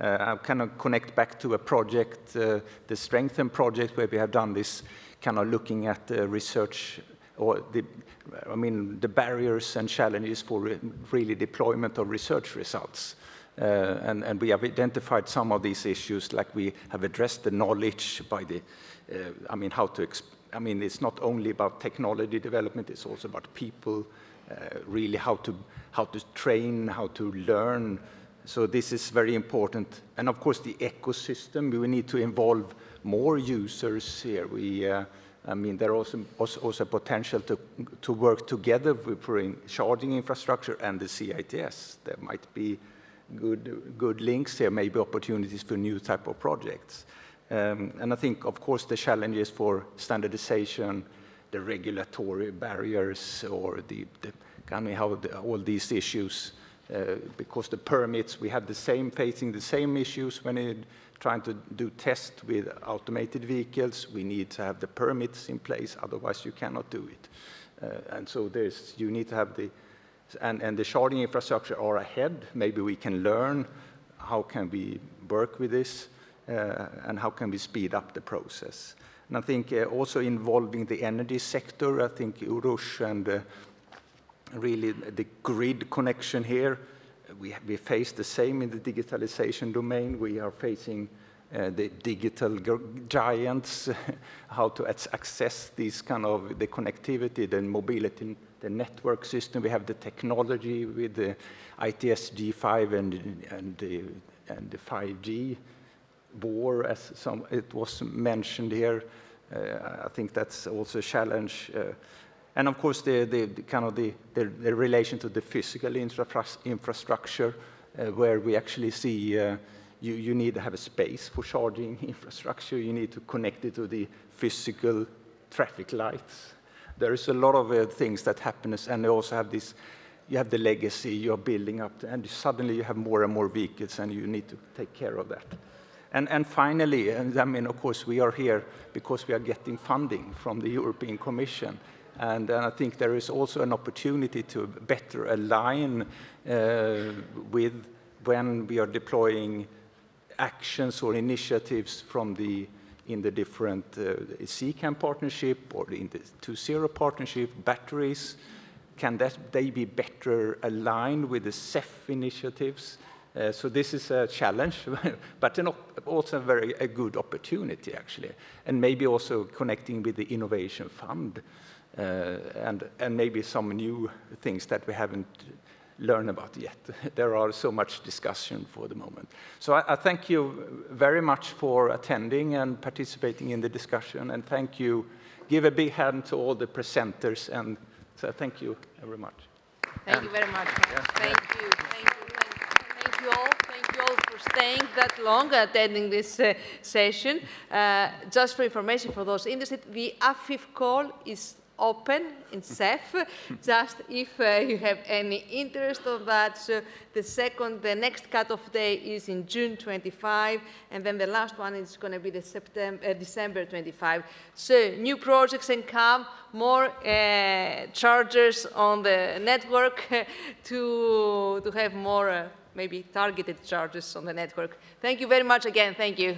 I kind of connect back to a project, the Strengthen project, where we have done this kind of looking at research, or the barriers and challenges for really deployment of research results. And we have identified some of these issues, like we have addressed the knowledge by the, it's not only about technology development, it's also about people, really how to train, how to learn. So this is very important. And of course, the ecosystem, we need to involve more users here. There are also potential to work together for charging infrastructure and the CITS. There might be good links here, maybe opportunities for new type of projects. And I think, of course, the challenges for standardization, the regulatory barriers, or all these issues, because the permits, we have facing the same issues when trying to do tests with automated vehicles. We need to have the permits in place, otherwise you cannot do it. And so you need to have and the charging infrastructure are ahead. Maybe we can learn how can we work with this. And how can we speed up the process? And I think also involving the energy sector, I think Urush and really the grid connection here, we face the same in the digitalization domain. We are facing the digital giants, how to access these kind of the connectivity, the mobility, the network system. We have the technology with the ITS G5 and the 5G. War, as it was mentioned here, I think that's also a challenge. And of course, the relation to the physical infrastructure, where we actually see you need to have a space for charging infrastructure. You need to connect it to the physical traffic lights. There is a lot of things that happen, and they also have this. You have the legacy you're building up, and suddenly you have more and more vehicles, and you need to take care of that. And finally, of course, we are here because we are getting funding from the European Commission. And I think there is also an opportunity to better align with when we are deploying actions or initiatives in the different CCAM partnership or in the 2.0 partnership, batteries. Can they be better aligned with the CEF initiatives? So this is a challenge, but also a good opportunity, actually. And maybe also connecting with the Innovation Fund and maybe some new things that we haven't learned about yet. There are so much discussion for the moment. So I thank you very much for attending and participating in the discussion, and thank you. Give a big hand to all the presenters, and so thank you very much. Thank you very much. Yes. Thank you. Thank you all. Thank you all for staying that long, attending this session. Just for information for those interested, the AFIF call is open in CEF, just if you have any interest of that. So the next cutoff day is in June 25, and then the last one is going to be the December 25. So new projects can come, more chargers on the network to have more maybe targeted charges on the network. Thank you very much again. Thank you.